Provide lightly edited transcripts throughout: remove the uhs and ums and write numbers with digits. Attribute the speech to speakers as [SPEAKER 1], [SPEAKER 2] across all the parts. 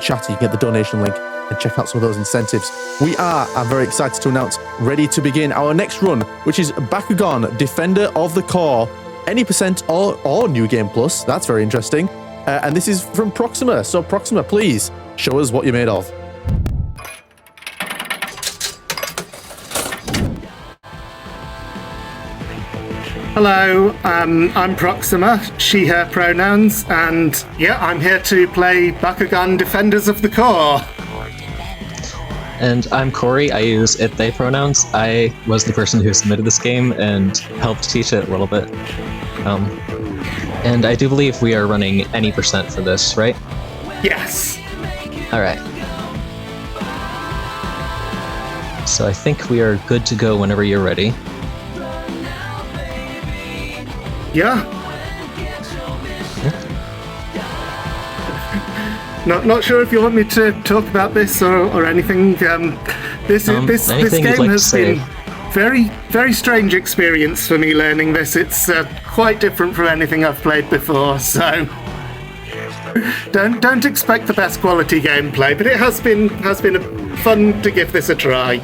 [SPEAKER 1] chat, you can get the donation link and check out some of those incentives. We are, I'm very excited to announce, ready to begin our next run, which is Bakugan, Defender of the Core, any percent or New Game Plus. That's very interesting. And this is from Proxima. So Proxima, please show us what you're made of.
[SPEAKER 2] Hello, I'm Proxima, she, her pronouns, and yeah, I'm here to play Bakugan Defenders of the Core.
[SPEAKER 3] And I'm Corey, I use it, they pronouns. I was the person who submitted this game and helped teach it a little bit. And I do believe we are running any percent for this, right?
[SPEAKER 2] Yes.
[SPEAKER 3] Alright. So I think we are good to go whenever you're ready.
[SPEAKER 2] Yeah. Not sure if you want me to talk about this or anything. This game has been very strange experience for me learning this. It's quite different from anything I've played before, so don't expect the best quality gameplay. But it has been fun to give this a try.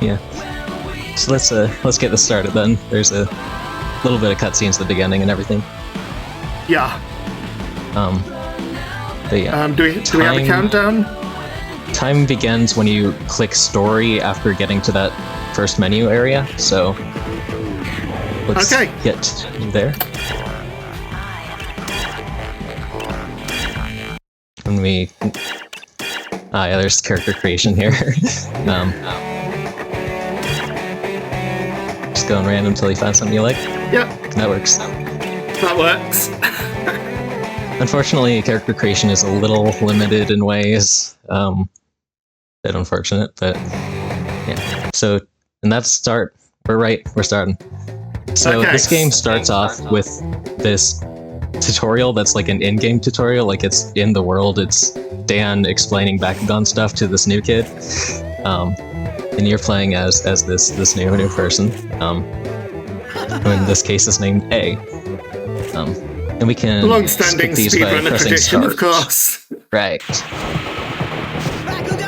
[SPEAKER 3] Yeah. So let's get this started then. There's a little bit of cutscenes at the beginning and everything.
[SPEAKER 2] Yeah.
[SPEAKER 3] But yeah.
[SPEAKER 2] Do we have a countdown?
[SPEAKER 3] Time begins when you click story after getting to that first menu area, so let's get there. And we... yeah, there's character creation here. Just going random until you find something you like.
[SPEAKER 2] Yep.
[SPEAKER 3] That works.
[SPEAKER 2] That works.
[SPEAKER 3] Unfortunately, character creation is a little limited in ways. Bit unfortunate, but yeah. So, and that's start. We're starting. So this game starts off with this tutorial that's like an in-game tutorial, like it's in the world. It's Dan explaining Bakugan stuff to this new kid. And you're playing as this new person. Who in this case is named A. And we can
[SPEAKER 2] long-standing speedrunner tradition,
[SPEAKER 3] start.
[SPEAKER 2] Of course.
[SPEAKER 3] Right.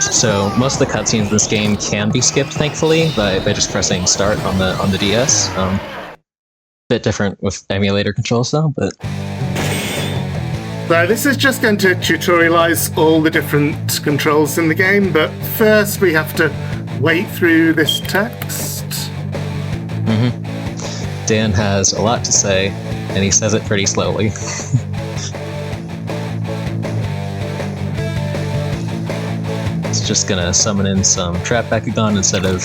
[SPEAKER 3] So most of the cutscenes in this game can be skipped, thankfully, by just pressing start on the DS. Bit different with emulator controls though, but.
[SPEAKER 2] So this is just going to tutorialize all the different controls in the game, but first we have to wait through this text.
[SPEAKER 3] Dan has a lot to say, and he says it pretty slowly. It's just gonna summon in some trap Bakugan instead of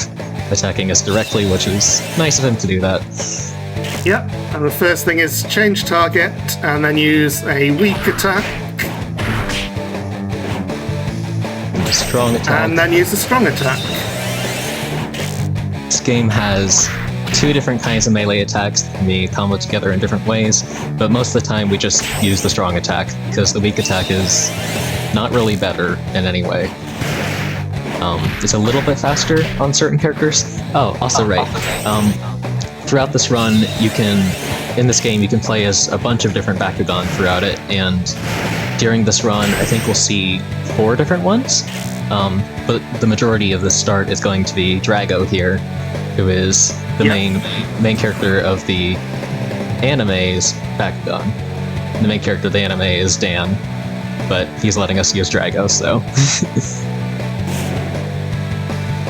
[SPEAKER 3] attacking us directly, which is nice of him to do that.
[SPEAKER 2] Yep, and the first thing is change target, and then use a weak attack.
[SPEAKER 3] And a strong attack.
[SPEAKER 2] And then use a strong attack.
[SPEAKER 3] This game has two different kinds of melee attacks that can be comboed together in different ways, but most of the time we just use the strong attack, because the weak attack is not really better in any way. It's a little bit faster on certain characters. Oh, also right. Throughout this run, in this game, you can play as a bunch of different Bakugan throughout it, and during this run, I think we'll see 4 different ones. But the majority of the start is going to be Drago here, who is the main character of the anime's Bakugan. The main character of the anime is Dan, but he's letting us use Drago, so...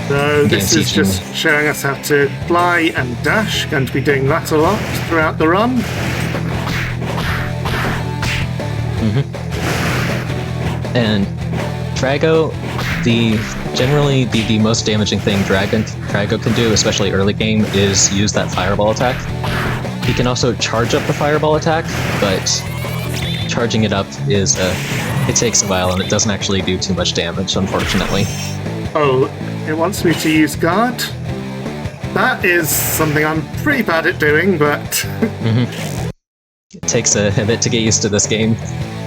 [SPEAKER 2] So this is just showing us how to fly and dash. Going to be doing that a lot throughout the run.
[SPEAKER 3] And Drago, generally the most damaging thing Drago can do, especially early game, is use that fireball attack. He can also charge up the fireball attack, but charging it up it takes a while and it doesn't actually do too much damage, unfortunately.
[SPEAKER 2] Oh, it wants me to use guard. That is something I'm pretty bad at doing, but...
[SPEAKER 3] It takes a bit to get used to this game.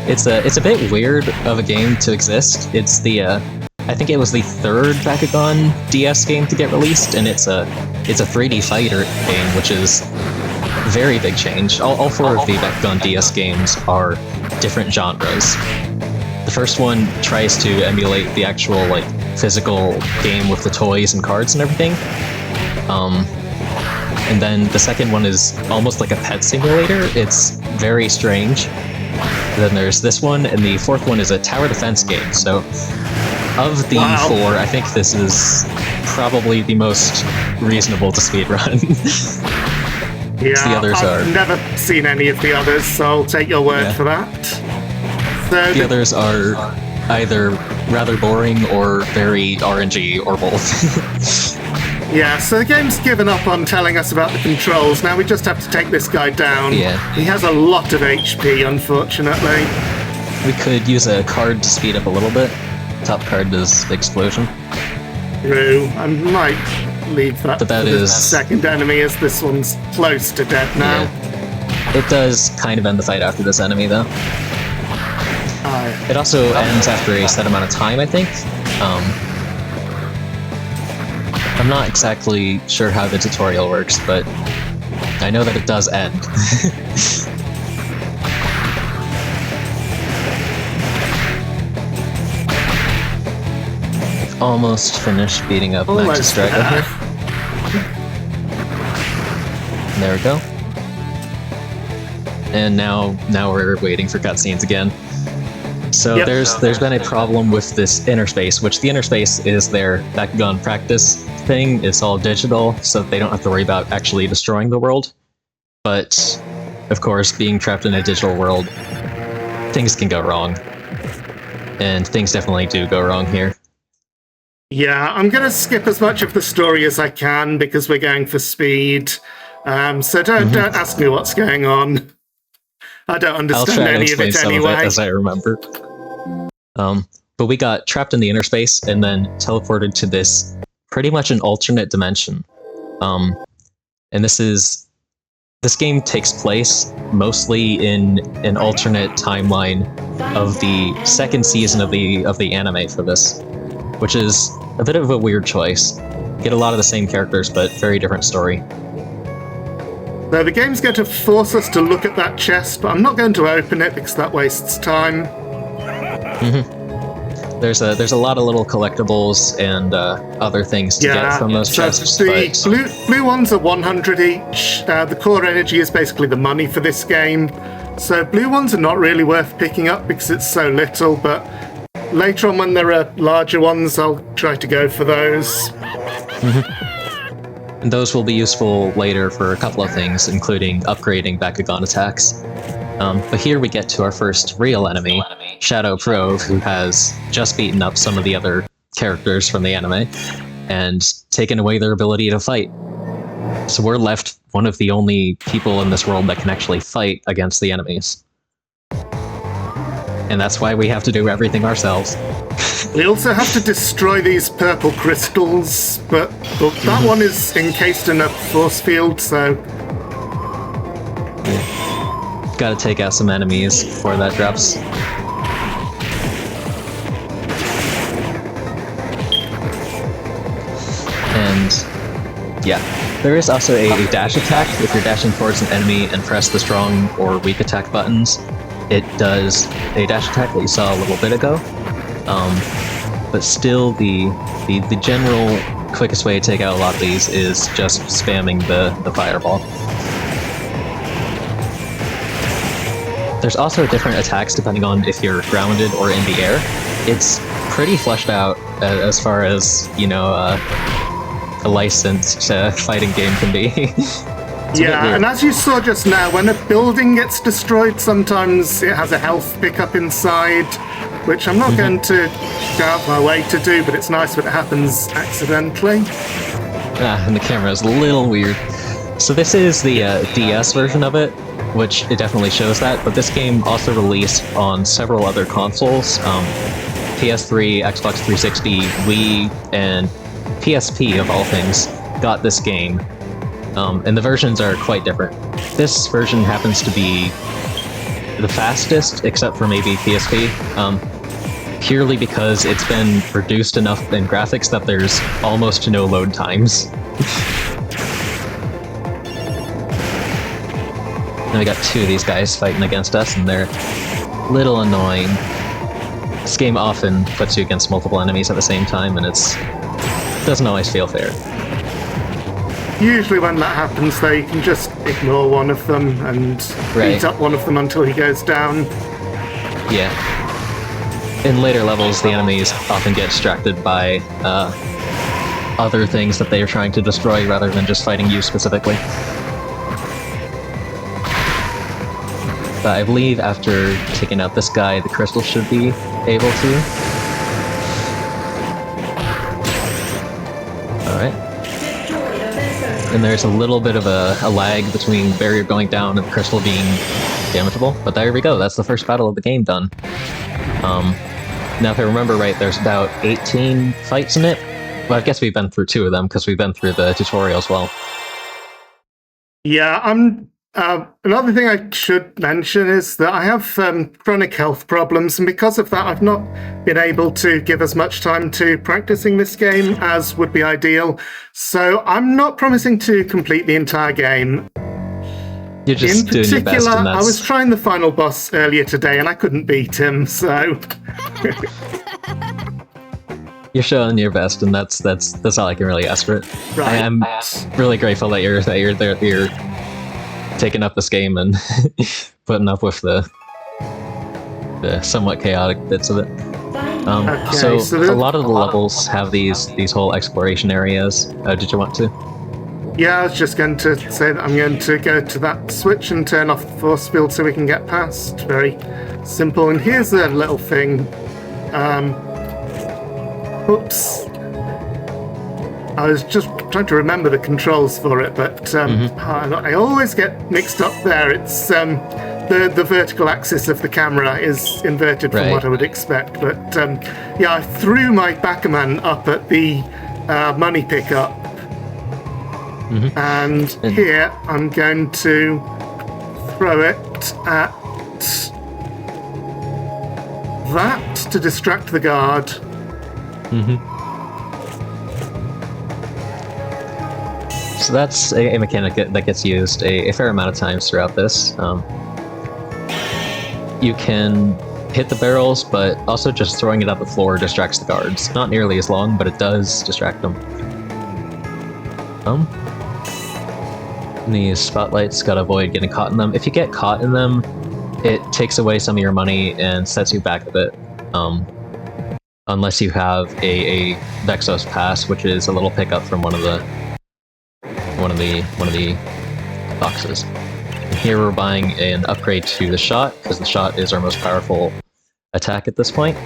[SPEAKER 3] It's a bit weird of a game to exist. It's I think it was the 3rd Bakugan DS game to get released, and it's a 3D fighter game, which is a very big change. All 4 of the Bakugan DS games are different genres. The first one tries to emulate the actual like physical game with the toys and cards and everything. And then the second one is almost like a pet simulator. It's very strange. Then there's this one, and the fourth one is a tower defense game. So of the four, I think this is probably the most reasonable to speedrun.
[SPEAKER 2] Yeah,
[SPEAKER 3] the others
[SPEAKER 2] I've never seen any of the others, so I'll take your word for that. So
[SPEAKER 3] the others are either rather boring or very RNG or both.
[SPEAKER 2] Yeah, so the game's given up on telling us about the controls. Now we just have to take this guy down.
[SPEAKER 3] Yeah.
[SPEAKER 2] He has a lot of HP, unfortunately.
[SPEAKER 3] We could use a card to speed up a little bit. Top card does explosion.
[SPEAKER 2] True. I might leave that for the second enemy, as this one's close to dead now.
[SPEAKER 3] Yeah. It does kind of end the fight after this enemy, though. It also ends after a set amount of time, I think. I'm not exactly sure how the tutorial works, but I know that it does end. Almost finished beating up Max's Dragon here. There we go. And now we're waiting for cutscenes again. So there's been a problem with this inner space, which the inner space is their Bakugan practice thing. It's all digital, so they don't have to worry about actually destroying the world. But of course, being trapped in a digital world, things can go wrong. And things definitely do go wrong here.
[SPEAKER 2] Yeah, I'm going to skip as much of the story as I can because we're going for speed. So don't ask me what's going on. I don't understand any of it anyway.
[SPEAKER 3] Of it as I remember. But we got trapped in the inner space and then teleported to this pretty much an alternate dimension. And this game takes place mostly in an alternate timeline of the second season of the anime for this, which is a bit of a weird choice. Get a lot of the same characters, but very different story.
[SPEAKER 2] So the game's going to force us to look at that chest, but I'm not going to open it because that wastes time.
[SPEAKER 3] There's a lot of little collectibles and other things to get from those chests.
[SPEAKER 2] The blue ones are 100 each. The core energy is basically the money for this game. So blue ones are not really worth picking up because it's so little, but later on when there are larger ones, I'll try to go for those.
[SPEAKER 3] And those will be useful later for a couple of things, including upgrading Bakugan attacks. But here we get to our first real enemy, Shadow Prove, who has just beaten up some of the other characters from the anime and taken away their ability to fight. So we're left one of the only people in this world that can actually fight against the enemies. And that's why we have to do everything ourselves.
[SPEAKER 2] We also have to destroy these purple crystals, but that one is encased in a force field, so...
[SPEAKER 3] Gotta take out some enemies before that drops. And yeah, there is also a dash attack. If you're dashing towards an enemy and press the strong or weak attack buttons, it does a dash attack that you saw a little bit ago. But still, the general quickest way to take out a lot of these is just spamming the fireball. There's also different attacks depending on if you're grounded or in the air. It's pretty fleshed out as far as, you know, a licensed fighting game can be.
[SPEAKER 2] Yeah, and as you saw just now, when a building gets destroyed, sometimes it has a health pickup inside, which I'm not going to go out my way to do, but it's nice when it happens accidentally.
[SPEAKER 3] And the camera is a little weird. So this is the DS version of it, which it definitely shows that, but this game also released on several other consoles, PS3, Xbox 360, Wii, and PSP of all things got this game. And the versions are quite different. This version happens to be the fastest, except for maybe PSP, purely because it's been reduced enough in graphics that there's almost no load times. And we got two of these guys fighting against us, and they're a little annoying. this game often puts you against multiple enemies at the same time, and it doesn't always feel fair.
[SPEAKER 2] Usually when that happens, though, you can just ignore one of them and beat up one of them until he goes down.
[SPEAKER 3] Yeah. In later levels, the enemies often get distracted by other things that they are trying to destroy rather than just fighting you specifically. But I believe after taking out this guy, the crystal should be able to. Alright. And there's a little bit of a lag between the barrier going down and the crystal being damageable, but there we go, that's the first battle of the game done. Now if I remember right, there's about 18 fights in it. Well, I guess we've been through 2 of them, because we've been through the tutorial as well.
[SPEAKER 2] Yeah, another thing I should mention is that I have chronic health problems, and because of that I've not been able to give as much time to practicing this game as would be ideal. So I'm not promising to complete the entire game.
[SPEAKER 3] You're just doing your best, and that's...
[SPEAKER 2] I was trying the final boss earlier today and I couldn't beat him, so...
[SPEAKER 3] You're showing your best, and that's all I can really ask for it. Right. I'm really grateful that you're taking up this game and putting up with the somewhat chaotic bits of it. So a lot of the levels have these whole exploration areas. Did you want to?
[SPEAKER 2] Yeah, I was just going to say that I'm going to go to that switch and turn off the force field so we can get past. Very simple. And here's a little thing. Oops. I was just trying to remember the controls for it, but I always get mixed up there. It's the vertical axis of the camera is inverted from what I would expect. But yeah, I threw my Bakugan up at the money pickup. And here I'm going to throw it at that to distract the guard.
[SPEAKER 3] So that's a mechanic that gets used a fair amount of times throughout this. You can hit the barrels, but also just throwing it at the floor distracts the guards. Not nearly as long, but it does distract them. These spotlights, gotta avoid getting caught in them. If you get caught in them, it takes away some of your money and sets you back a bit. Unless you have a Vexos pass, which is a little pickup from one of the boxes. And here we're buying an upgrade to the shot, because the shot is our most powerful attack at this point.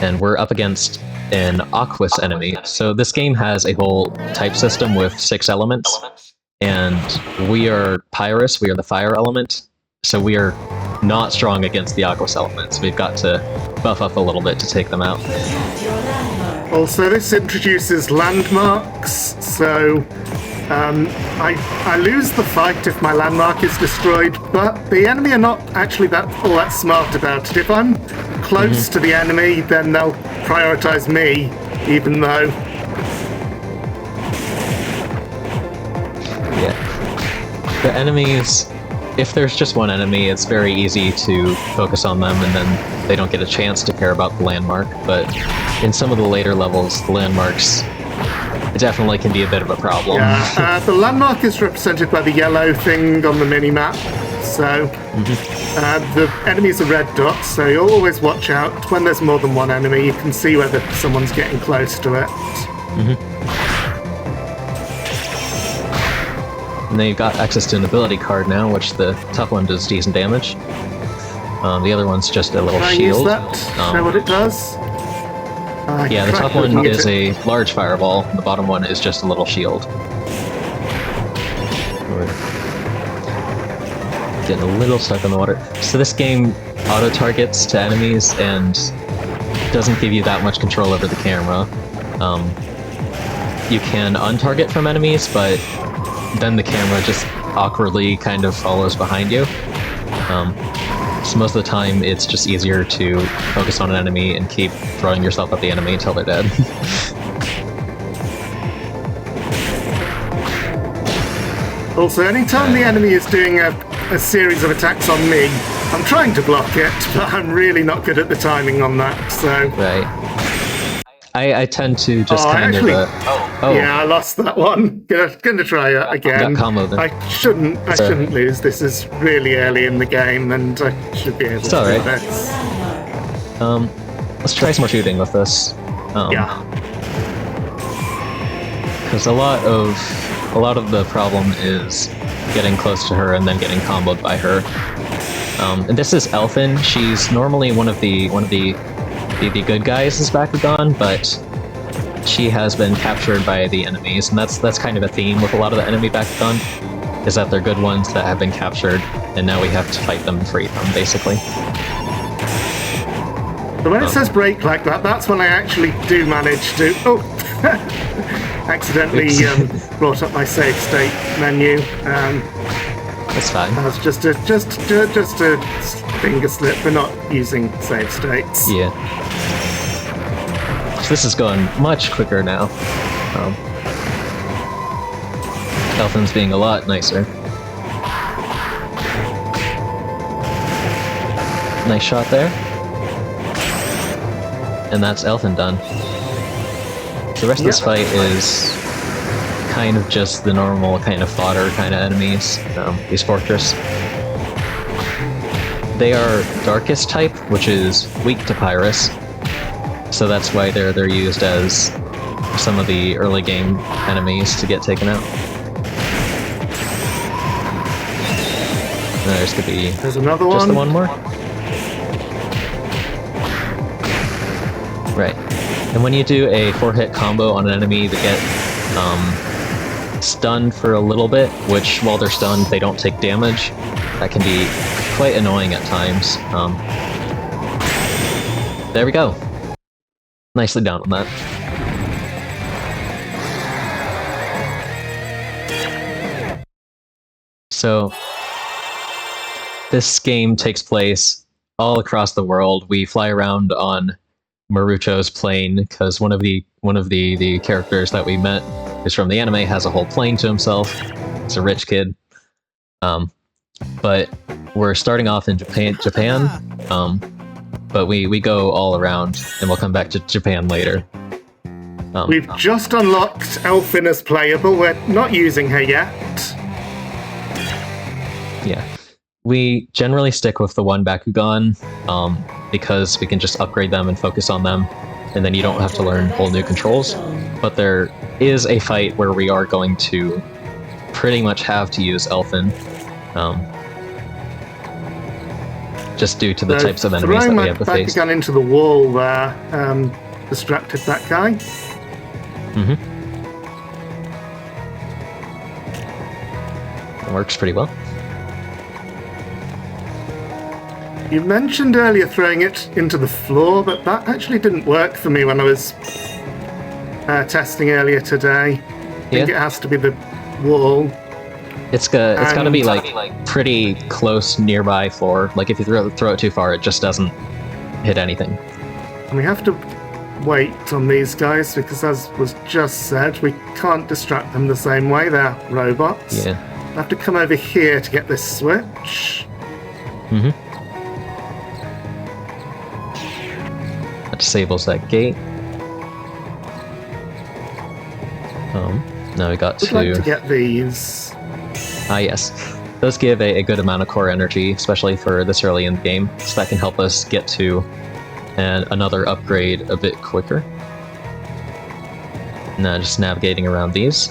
[SPEAKER 3] And we're up against an Aquas enemy. So this game has a whole type system with 6 elements. And we are Pyrus, we are the fire element, so we are not strong against the Aquas elements. We've got to buff up a little bit to take them out.
[SPEAKER 2] Also, this introduces landmarks, so I lose the fight if my landmark is destroyed, but the enemy are not actually all that smart about it. If I'm close to the enemy, then they'll prioritize me, even though...
[SPEAKER 3] Yeah. The enemies, if there's just one enemy, it's very easy to focus on them and then they don't get a chance to care about the landmark, but in some of the later levels, the landmarks definitely can be a bit of a problem.
[SPEAKER 2] Yeah, the landmark is represented by the yellow thing on the mini-map, so the enemies are red dots, so you'll always watch out. When there's more than one enemy, you can see whether someone's getting close to it.
[SPEAKER 3] And then you've got access to an ability card now, which the top one does decent damage. The other one's just a little shield.
[SPEAKER 2] Can I use that? Know what it does?
[SPEAKER 3] Yeah, the top one is a large fireball, the bottom one is just a little shield. We're getting a little stuck in the water. So this game auto-targets to enemies and doesn't give you that much control over the camera. You can untarget from enemies, but then the camera just awkwardly kind of follows behind you. So most of the time, it's just easier to focus on an enemy and keep throwing yourself at the enemy until they're dead.
[SPEAKER 2] Also, anytime the enemy is doing a series of attacks on me, I'm trying to block it, but I'm really not good at the timing on that, so...
[SPEAKER 3] Right. I tend to just
[SPEAKER 2] Yeah, I lost that one. Gonna try it again.
[SPEAKER 3] Got combo then.
[SPEAKER 2] I shouldn't lose. This is really early in the game, and I should be able to do this.
[SPEAKER 3] Let's try some more shooting with this.
[SPEAKER 2] Yeah.
[SPEAKER 3] Because a lot of the problem is getting close to her and then getting comboed by her. And this is Elfin. She's normally one of the good guys is Bakugan, but she has been captured by the enemies, and that's kind of a theme with a lot of the enemy Bakugan, is that they're good ones that have been captured, and now we have to fight them and free them, basically.
[SPEAKER 2] So when it says break like that, that's when I actually do manage to... Oh! Accidentally brought up my save state menu.
[SPEAKER 3] That's fine.
[SPEAKER 2] That's just a finger slip. We're not using save states.
[SPEAKER 3] Yeah. So this is going much quicker now. Elfin's being a lot nicer. Nice shot there. And that's Elfin done. The rest of this fight is kind of just the normal kind of fodder kind of enemies, these Fortress. They are Darkest type, which is weak to Pyrus, so that's why they're used as some of the early game enemies to get taken out. There's could be
[SPEAKER 2] There's another one.
[SPEAKER 3] Just the one more? Right. And when you do a 4-hit combo on an enemy, they get stunned for a little bit, which while they're stunned, they don't take damage. That can be quite annoying at times. There we go. Nicely done on that. So, this game takes place all across the world. We fly around on Marucho's plane because one of the characters that we met is from the anime, has a whole plane to himself. He's a rich kid. But we're starting off in Japan. But we go all around, and we'll come back to Japan later.
[SPEAKER 2] We've just unlocked Elfin as playable. We're not using her yet.
[SPEAKER 3] Yeah. We generally stick with the one Bakugan, because we can just upgrade them and focus on them, and then you don't have to learn whole new controls. But there is a fight where we are going to pretty much have to use Elfin, just due to the types of enemies that we have to face.
[SPEAKER 2] Throwing my Bakugan into the wall there distracted that guy.
[SPEAKER 3] Mm-hmm. It works pretty well.
[SPEAKER 2] You mentioned earlier throwing it into the floor, but that actually didn't work for me when I was testing earlier today. I think it has to be the wall.
[SPEAKER 3] It's got to be like pretty close nearby floor. Like if you throw it too far, it just doesn't hit anything.
[SPEAKER 2] And we have to wait on these guys because, as was just said, we can't distract them the same way. They're robots.
[SPEAKER 3] Yeah.
[SPEAKER 2] I have to come over here to get this switch.
[SPEAKER 3] Mm-hmm. That disables that gate. Now we got
[SPEAKER 2] I'd like to get these.
[SPEAKER 3] Ah, yes. Those give a good amount of core energy, especially for this early in the game, so that can help us get to another upgrade a bit quicker. Now just navigating around these.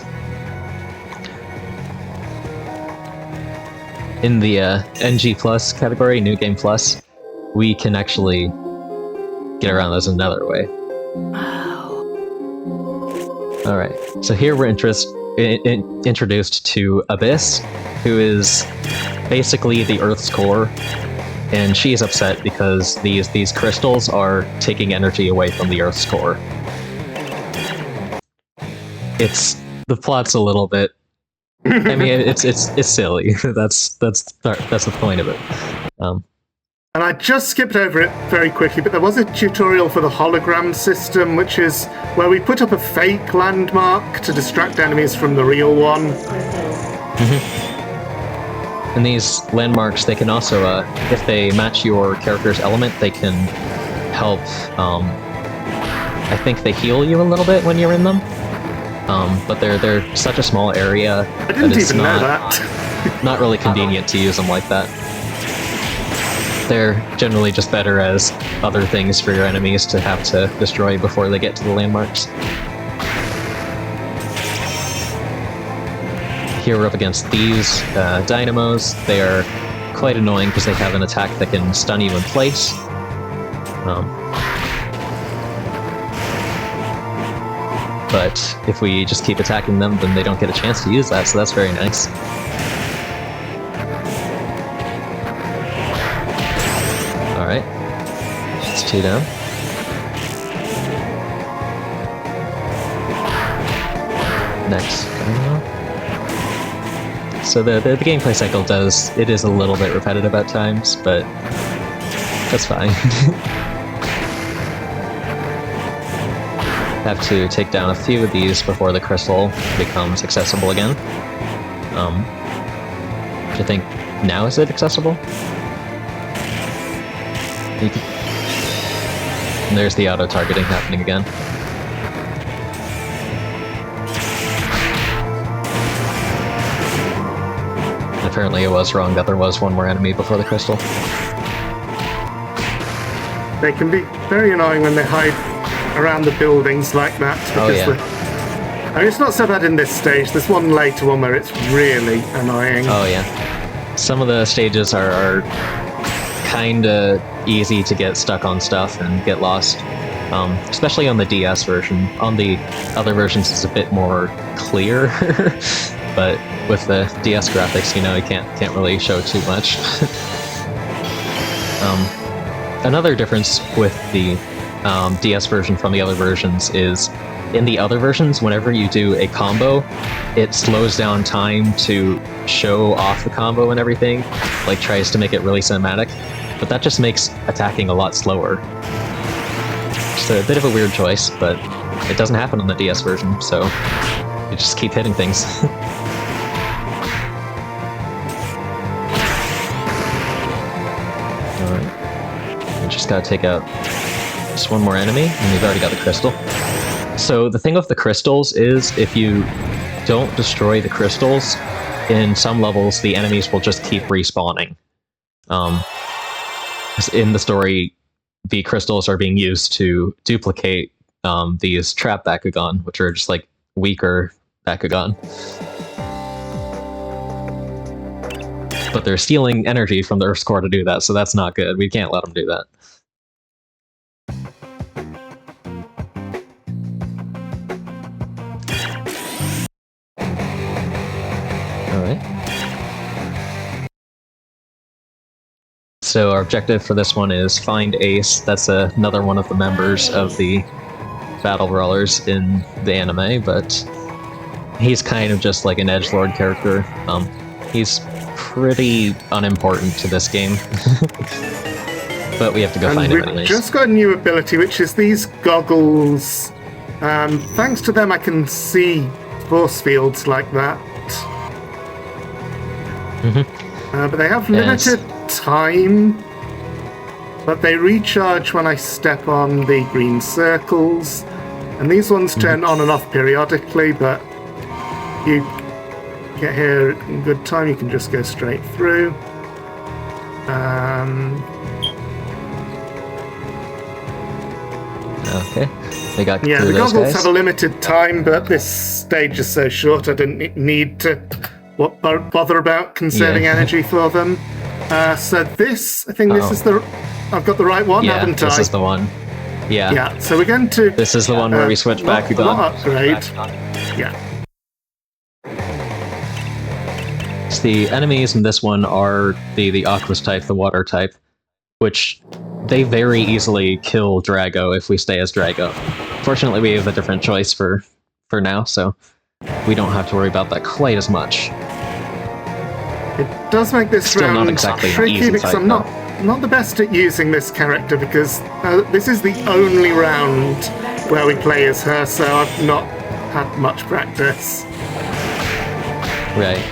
[SPEAKER 3] In the NG Plus category, New Game Plus, we can actually get around those another way. Alright, so here we're introduced to Abyss, who is basically the Earth's core, and she is upset because these crystals are taking energy away from the Earth's core. The plot's a little bit... I mean, it's silly. That's the point of it.
[SPEAKER 2] And I just skipped over it very quickly, but there was a tutorial for the hologram system, which is where we put up a fake landmark to distract enemies from the real one.
[SPEAKER 3] Mm-hmm. And these landmarks, they can also, if they match your character's element, they can help, I think they heal you a little bit when you're in them. But they're such a small area
[SPEAKER 2] I didn't even know that.
[SPEAKER 3] Not really convenient to use them like that. They're generally just better as other things for your enemies to have to destroy before they get to the landmarks. Here we're up against these dynamos. They are quite annoying because they have an attack that can stun you in place. But if we just keep attacking them, then they don't get a chance to use that, so that's very nice. Alright. It's 2 down. Next. So the gameplay cycle is a little bit repetitive at times, but that's fine. Have to take down a few of these before the crystal becomes accessible again. Which I think now is it accessible? And there's the auto-targeting happening again. And apparently it was wrong that there was one more enemy before the crystal.
[SPEAKER 2] They can be very annoying when they hide around the buildings like that. Because I mean, it's not so bad in this stage. There's one later one where it's really annoying.
[SPEAKER 3] Oh yeah. Some of the stages are kinda easy to get stuck on stuff and get lost. Especially on the DS version. On the other versions it's a bit more clear. But with the DS graphics, you know, you can't really show too much. Another difference with the DS version from the other versions is, in the other versions, whenever you do a combo, it slows down time to show off the combo and everything, like tries to make it really cinematic, but that just makes attacking a lot slower. Just a bit of a weird choice, but it doesn't happen on the DS version, so you just keep hitting things. Alright. We just gotta take out just one more enemy, and we've already got the crystal. So the thing with the crystals is, if you don't destroy the crystals, in some levels the enemies will just keep respawning. In the story, the crystals are being used to duplicate these trap Bakugan, which are just like weaker Bakugan. But they're stealing energy from the Earth's core to do that, so that's not good. We can't let them do that. So our objective for this one is find Ace. That's another one of the members of the Battle Brawlers in the anime, but he's kind of just like an edgelord character. He's pretty unimportant to this game. But we have to go find him anyways.
[SPEAKER 2] We've just got a new ability, which is these goggles. Thanks to them I can see force fields like that. But they have limited time, but they recharge when I step on the green circles, and these ones turn on and off periodically, but you get here in good time, you can just go straight through.
[SPEAKER 3] Okay, they got
[SPEAKER 2] yeah,
[SPEAKER 3] through
[SPEAKER 2] the
[SPEAKER 3] those
[SPEAKER 2] goggles
[SPEAKER 3] guys.
[SPEAKER 2] have a limited time, but this stage is so short I didn't need to bother about conserving energy for them. So this, I think this is the... I've got the right one, haven't I?
[SPEAKER 3] Yeah, this is the one. Yeah.
[SPEAKER 2] Yeah, so we're going to...
[SPEAKER 3] This is the one where we switch Bakugan.
[SPEAKER 2] Not upgrade. Yeah.
[SPEAKER 3] So the enemies in this one are the Aquas type, the water type, which they very easily kill Drago if we stay as Drago. Fortunately, we have a different choice for now, so we don't have to worry about that quite as much.
[SPEAKER 2] It does make this
[SPEAKER 3] Still
[SPEAKER 2] round
[SPEAKER 3] not exactly
[SPEAKER 2] tricky because I'm not the best at using this character, because this is the only round where we play as her, so I've not had much practice.
[SPEAKER 3] Right.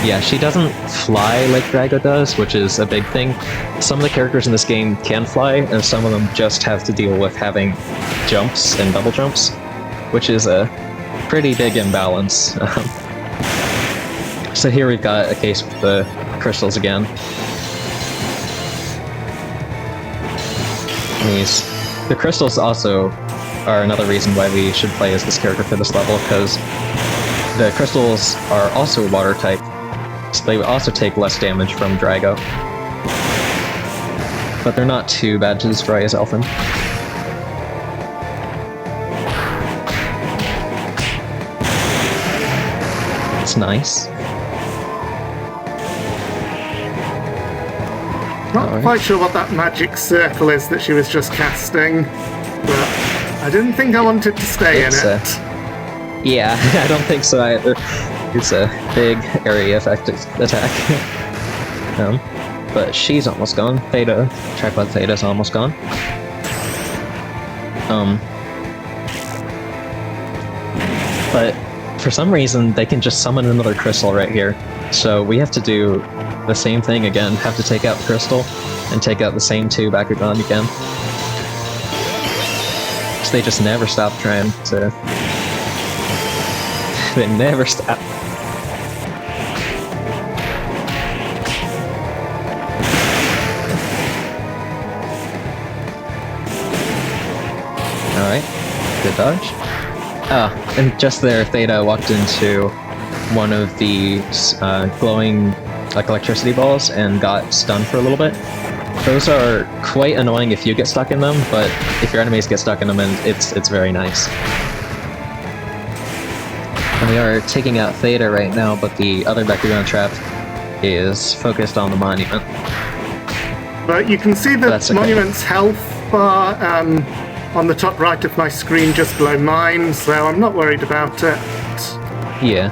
[SPEAKER 3] Yeah, she doesn't fly like Drago does, which is a big thing. Some of the characters in this game can fly, and some of them just have to deal with having jumps and double jumps, which is a pretty big imbalance. So here we've got a case with the crystals again. The crystals also are another reason why we should play as this character for this level, because the crystals are also water type, so they also take less damage from Drago. But they're not too bad to destroy as often. It's nice.
[SPEAKER 2] Not quite sure what that magic circle is that she was just casting, but I didn't think I wanted to stay in it.
[SPEAKER 3] Yeah, I don't think so either. It's a big area effect attack. But she's almost gone. Theta, Tripod Theta's almost gone. But for some reason, they can just summon another crystal right here. So we have to do the same thing again. Have to take out the crystal and take out the same two Bakugan again. So they just never stop trying to... They never stop. Alright, good dodge. Ah, and just there, Theta walked into one of the glowing like electricity balls and got stunned for a little bit. Those are quite annoying if you get stuck in them, but if your enemies get stuck in them, it's very nice. And we are taking out Theta right now, but the other Bakugan trap is focused on the monument.
[SPEAKER 2] But you can see the
[SPEAKER 3] okay.
[SPEAKER 2] monument's health bar on the top right of my screen just below mine, so I'm not worried about it.
[SPEAKER 3] Yeah,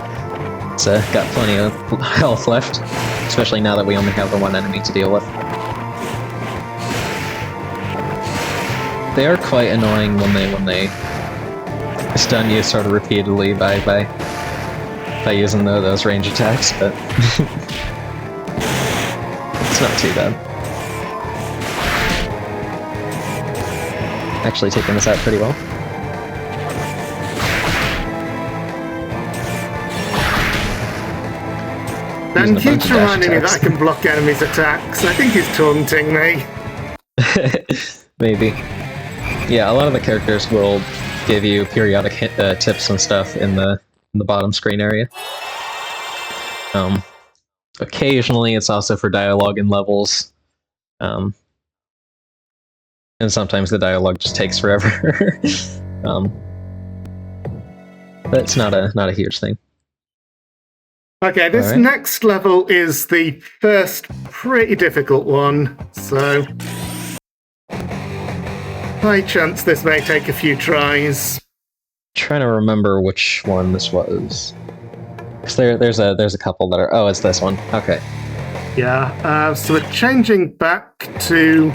[SPEAKER 3] it's got plenty of health left, especially now that we only have the one enemy to deal with. They are quite annoying when they stun you sort of repeatedly by using those range attacks, but it's not too bad. Actually taking this out pretty well.
[SPEAKER 2] Ben keeps reminding me that I can block enemies' attacks. I think he's taunting me.
[SPEAKER 3] Maybe. Yeah, a lot of the characters will give you periodic tips and stuff in the bottom screen area. Occasionally it's also for dialogue and levels. And sometimes the dialogue just takes forever. But it's not a huge thing.
[SPEAKER 2] Okay, this next level is the first pretty difficult one, so high chance this may take a few tries.
[SPEAKER 3] Trying to remember which one this was. Because there's a couple that are... Oh, it's this one. Okay.
[SPEAKER 2] Yeah, so we're changing back to...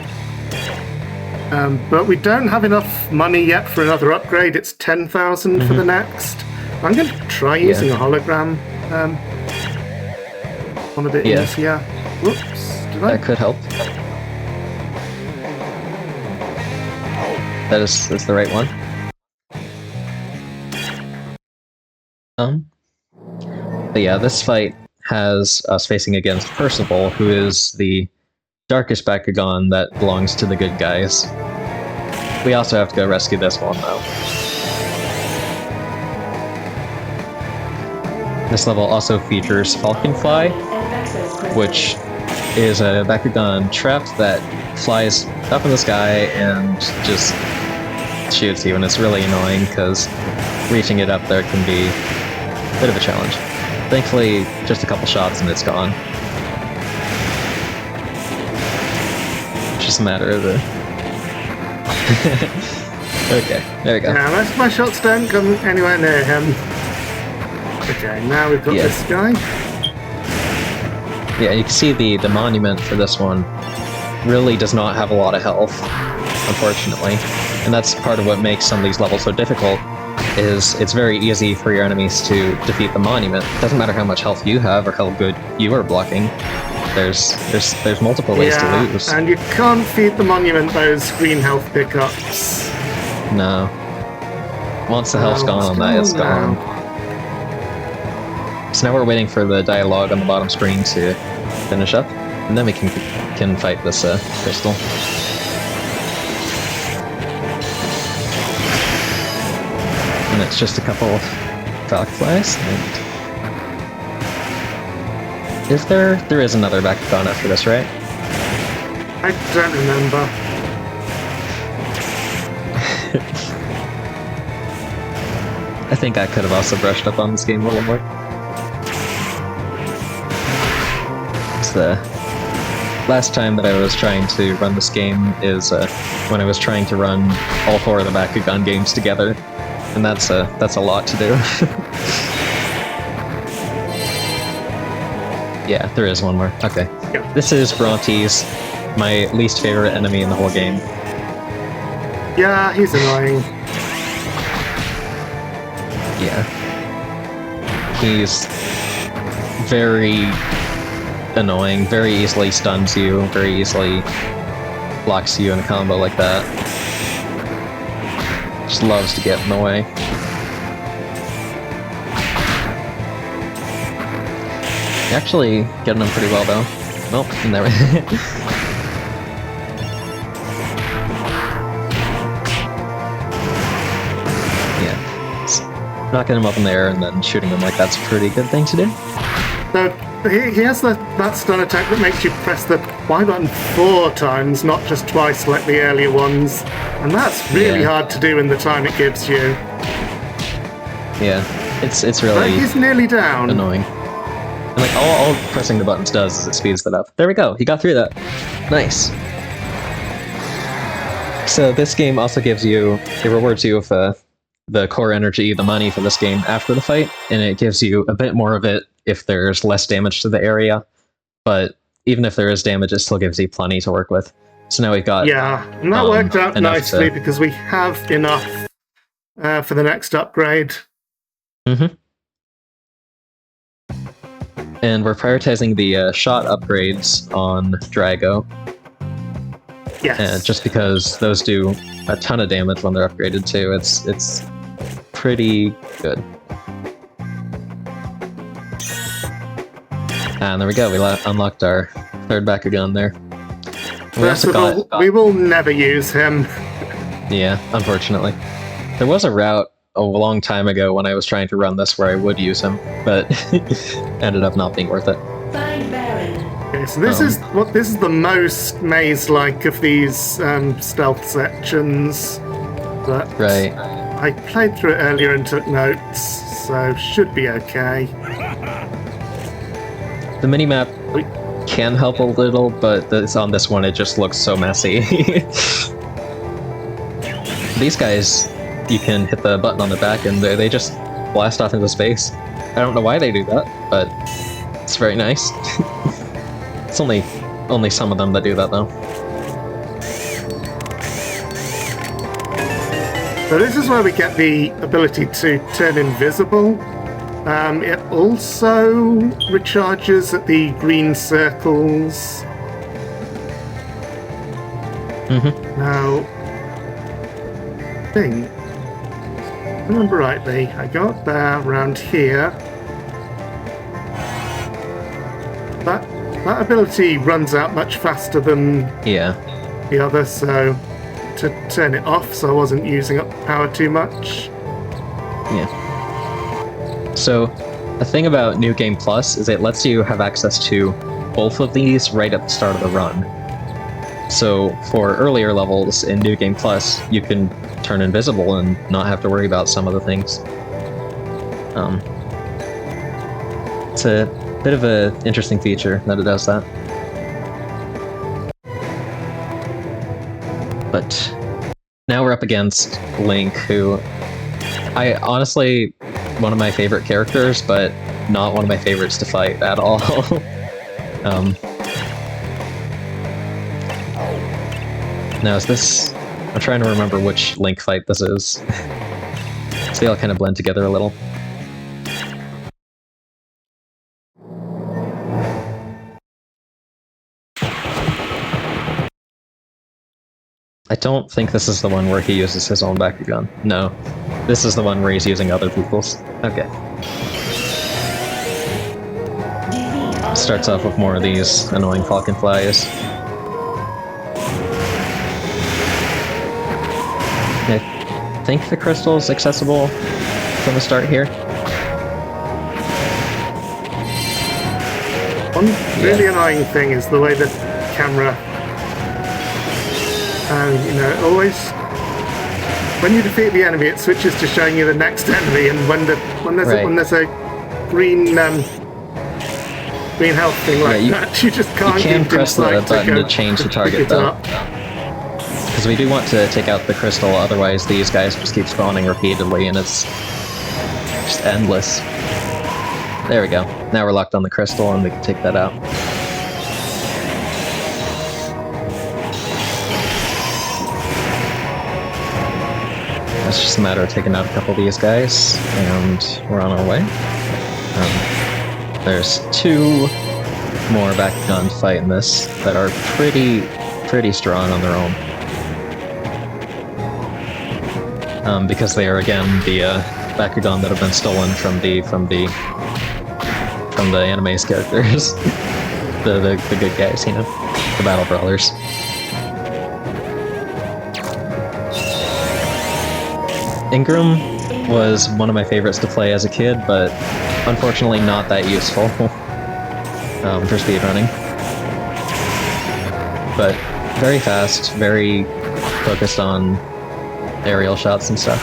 [SPEAKER 2] but we don't have enough money yet for another upgrade. It's 10,000 for the next. I'm going to try using a hologram. One a bit easier. Whoops,
[SPEAKER 3] That could help. That's the right one. But yeah, this fight has us facing against Percival, who is the darkest Bakugan that belongs to the good guys. We also have to go rescue this one, though. This level also features Falconfly, which is a Bakugan trap that flies up in the sky and just shoots you, and it's really annoying because reaching it up there can be a bit of a challenge. Thankfully, just a couple shots and it's gone. It's just a matter of the... Okay, there we go.
[SPEAKER 2] Yeah, most of my shots don't come anywhere near him. Okay, now we've got this guy.
[SPEAKER 3] Yeah, you can see the monument for this one really does not have a lot of health, unfortunately. And that's part of what makes some of these levels so difficult, is it's very easy for your enemies to defeat the monument. It doesn't matter how much health you have or how good you are blocking. There's multiple ways to lose.
[SPEAKER 2] And you can't feed the monument those green health pickups.
[SPEAKER 3] No. Once the health's gone on that, it's gone. So now we're waiting for the dialogue on the bottom screen to finish up, and then we can fight this crystal. And it's just a couple of Falcflies. And is there? There is another Bakugan after this, right?
[SPEAKER 2] I don't remember.
[SPEAKER 3] I think I could have also brushed up on this game a little more. It's the last time that I was trying to run this game is when I was trying to run all 4 of the Bakugan games together. And that's a lot to do. Yeah, there is one more. Okay.
[SPEAKER 2] Yeah.
[SPEAKER 3] This is Brontes, my least favorite enemy in the whole game.
[SPEAKER 2] Yeah, he's annoying.
[SPEAKER 3] Yeah. He's very annoying, very easily stuns you, very easily blocks you in a combo like that. Just loves to get in the way. Actually getting them pretty well though. Nope, never. Yeah. Knocking him up in the air and then shooting him like that's a pretty good thing to do.
[SPEAKER 2] So he has that stun attack that makes you press the Y button 4 times, not just twice like the earlier ones. And that's really hard to do in the time it gives you.
[SPEAKER 3] Yeah, it's really
[SPEAKER 2] he's nearly down.
[SPEAKER 3] Annoying. And like all pressing the buttons does is it speeds that up. There we go, he got through that. Nice. So this game also gives you, it rewards you with the core energy, the money for this game after the fight, and it gives you a bit more of it if there's less damage to the area. But even if there is damage, it still gives you plenty to work with. So now we've got...
[SPEAKER 2] Yeah, and that worked out nicely because we have enough for the next upgrade.
[SPEAKER 3] Mm-hmm. And we're prioritizing the shot upgrades on Drago.
[SPEAKER 2] Yes.
[SPEAKER 3] Just because those do a ton of damage when they're upgraded too. It's pretty good. And there we go, we unlocked our 3rd Bakugan there.
[SPEAKER 2] First of all, we will never use him.
[SPEAKER 3] Yeah, unfortunately. There was a route a long time ago when I was trying to run this where I would use him, but ended up not being worth it.
[SPEAKER 2] Okay, so this is the most maze-like of these stealth sections. But
[SPEAKER 3] right.
[SPEAKER 2] I played through it earlier and took notes, so should be okay.
[SPEAKER 3] The minimap can help a little, but on this one it just looks so messy. These guys, you can hit the button on the back and they just blast off into space. I don't know why they do that, but it's very nice. It's only some of them that do that though.
[SPEAKER 2] So this is where we get the ability to turn invisible. It also recharges at the green circles.
[SPEAKER 3] Mm-hmm.
[SPEAKER 2] Now, I think, if I remember rightly, I got there around here. That ability runs out much faster than the other, so to turn it off so I wasn't using up power too much.
[SPEAKER 3] Yeah. So, the thing about New Game Plus is it lets you have access to both of these right at the start of the run. So, for earlier levels in New Game Plus, you can turn invisible and not have to worry about some of the things. It's a bit of an interesting feature that it does that. But now we're up against Link, who I honestly, one of my favorite characters, but not one of my favorites to fight at all. Now is this... I'm trying to remember which Link fight this is. It's they all kind of blend together a little. I don't think this is the one where he uses his own Bakugan. No. This is the one where he's using other people's. Okay. Starts off with more of these annoying falcon flies. I think the crystal's accessible from the start here.
[SPEAKER 2] One really annoying thing is the way the camera, always when you defeat the enemy, it switches to showing you the next enemy, and when there's a green health thing like that, you just can't.
[SPEAKER 3] You can press the button to change the target though. Because we do want to take out the crystal, otherwise these guys just keep spawning repeatedly and it's just endless. There we go. Now we're locked on the crystal and we can take that out. It's just a matter of taking out a couple of these guys, and we're on our way. There's two more Bakugan to fight in this that are pretty strong on their own. Because they are again the Bakugan that have been stolen from the anime's characters, the good guys, you know, the Battle Brawlers. Ingram was one of my favorites to play as a kid, but unfortunately not that useful for speedrunning. But very fast, very focused on aerial shots and stuff.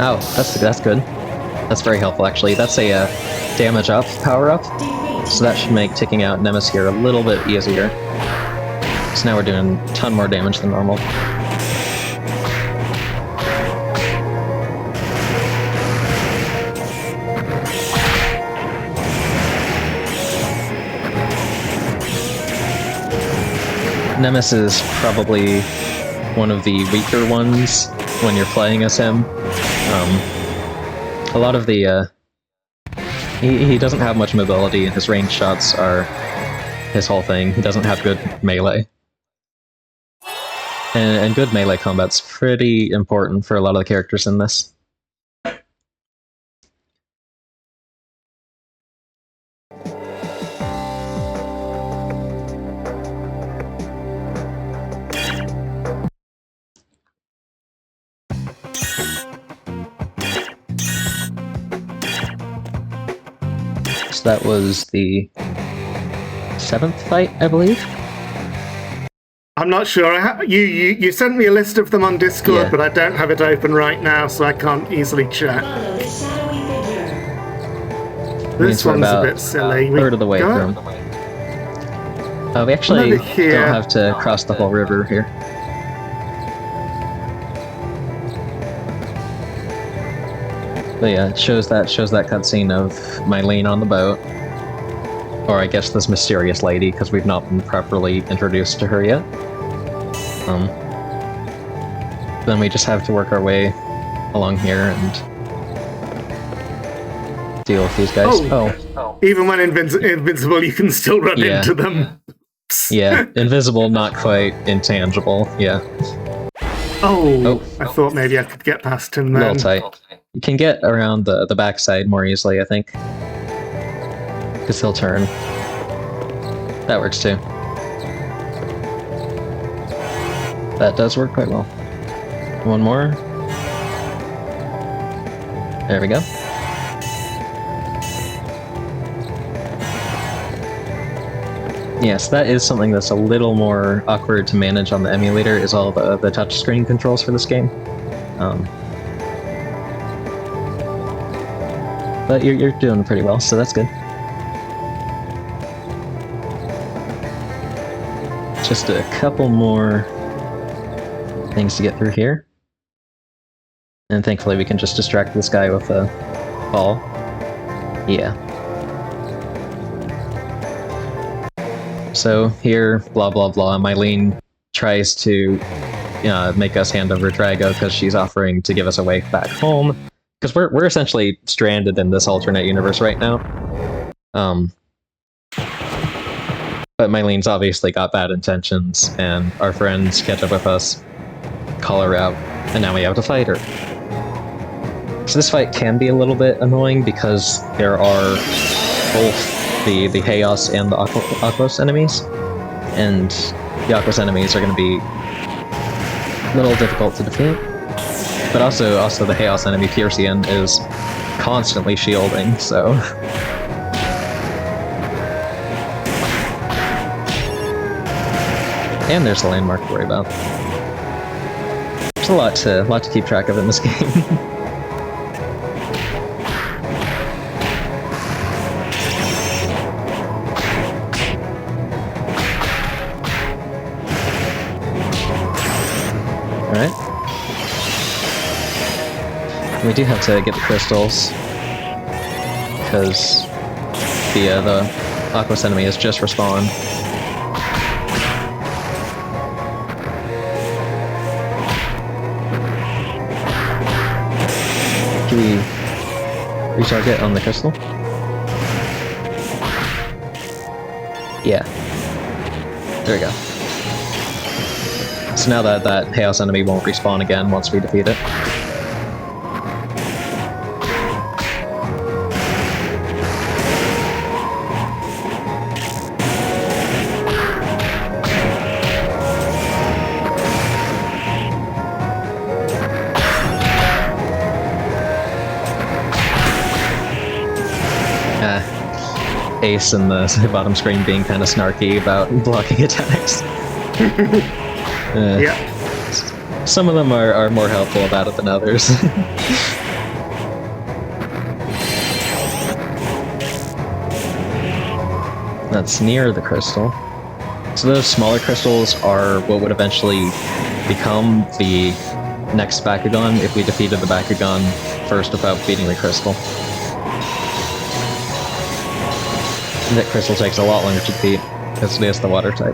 [SPEAKER 3] Oh, that's good. That's very helpful, actually. That's a damage up power-up, so that should make taking out Nemesis here a little bit easier. So now we're doing a ton more damage than normal. Nemesis is probably one of the weaker ones when you're playing as him. A lot of the he doesn't have much mobility, and his range shots are his whole thing. He doesn't have good melee, and good melee combat's pretty important for a lot of the characters in this. That was the 7th fight, I believe.
[SPEAKER 2] I'm not sure. You sent me a list of them on Discord, but I don't have it open right now, so I can't easily check. This one's a bit silly.
[SPEAKER 3] Third of the way through. We actually don't have to cross the whole river here. But yeah, it shows that cutscene of Mylene on the boat. Or I guess this mysterious lady, because we've not been properly introduced to her yet. Then we just have to work our way along here and deal with these guys. Oh.
[SPEAKER 2] Even when invincible, you can still run into them.
[SPEAKER 3] Yeah, invisible, not quite intangible, yeah.
[SPEAKER 2] Oh, I thought maybe I could get past him then.
[SPEAKER 3] A little tight. You can get around the backside more easily, I think. Because he'll turn. That works too. That does work quite well. One more. There we go. Yes, that is something that's a little more awkward to manage on the emulator, is all the touchscreen controls for this game. But you're doing pretty well, so that's good. Just a couple more things to get through here. And thankfully we can just distract this guy with a ball. Yeah. So here, blah blah blah, Mylene tries to make us hand over Drago because she's offering to give us a way back home. Because we're essentially stranded in this alternate universe right now. But Mylene's obviously got bad intentions, and our friends catch up with us, call her out, and now we have to fight her. So this fight can be a little bit annoying because there are both the Chaos and the Aquos enemies, and the Aquos enemies are going to be a little difficult to defeat. But also the Chaos enemy, Fiercian, is constantly shielding, so... And there's a landmark to worry about. There's a lot to keep track of in this game. Alright. We do have to get the crystals, because the Aquos enemy has just respawned. Can we retarget on the crystal? Yeah. There we go. So now that Chaos enemy won't respawn again once we defeat it. Ace in the bottom screen being kind of snarky about blocking attacks.
[SPEAKER 2] Yeah.
[SPEAKER 3] Some of them are more helpful about it than others. That's near the crystal. So those smaller crystals are what would eventually become the next Bakugan if we defeated the Bakugan first without beating the crystal. That crystal takes a lot longer to defeat, because it is the water type.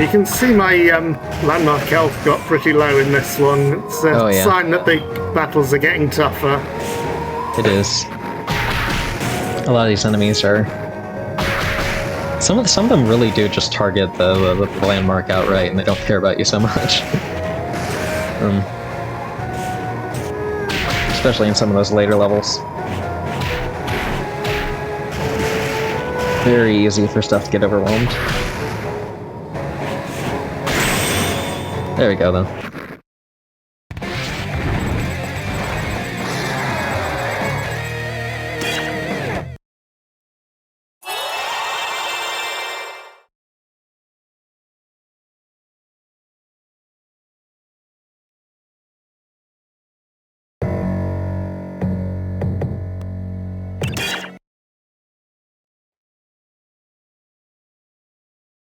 [SPEAKER 2] You can see my landmark health got pretty low in this one. It's a sign that the battles are getting tougher.
[SPEAKER 3] It is. A lot of these enemies are... Some of them really do just target the landmark outright, and they don't care about you so much. Especially in some of those later levels. Very easy for stuff to get overwhelmed. There we go, then.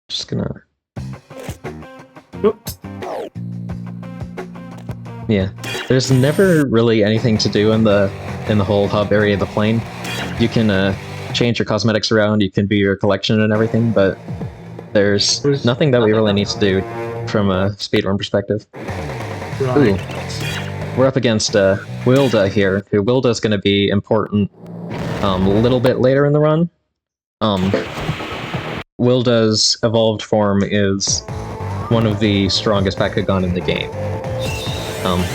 [SPEAKER 3] Just gonna...
[SPEAKER 2] Oops.
[SPEAKER 3] Yeah, there's never really anything to do in the whole hub area of the plane. You can change your cosmetics around, you can view your collection and everything, but there's nothing that we really need to do from a speedrun perspective.
[SPEAKER 2] Right.
[SPEAKER 3] Ooh. We're up against Wilda here, who Wilda's going to be important a little bit later in the run. Wilda's evolved form is one of the strongest Bakugan in the game.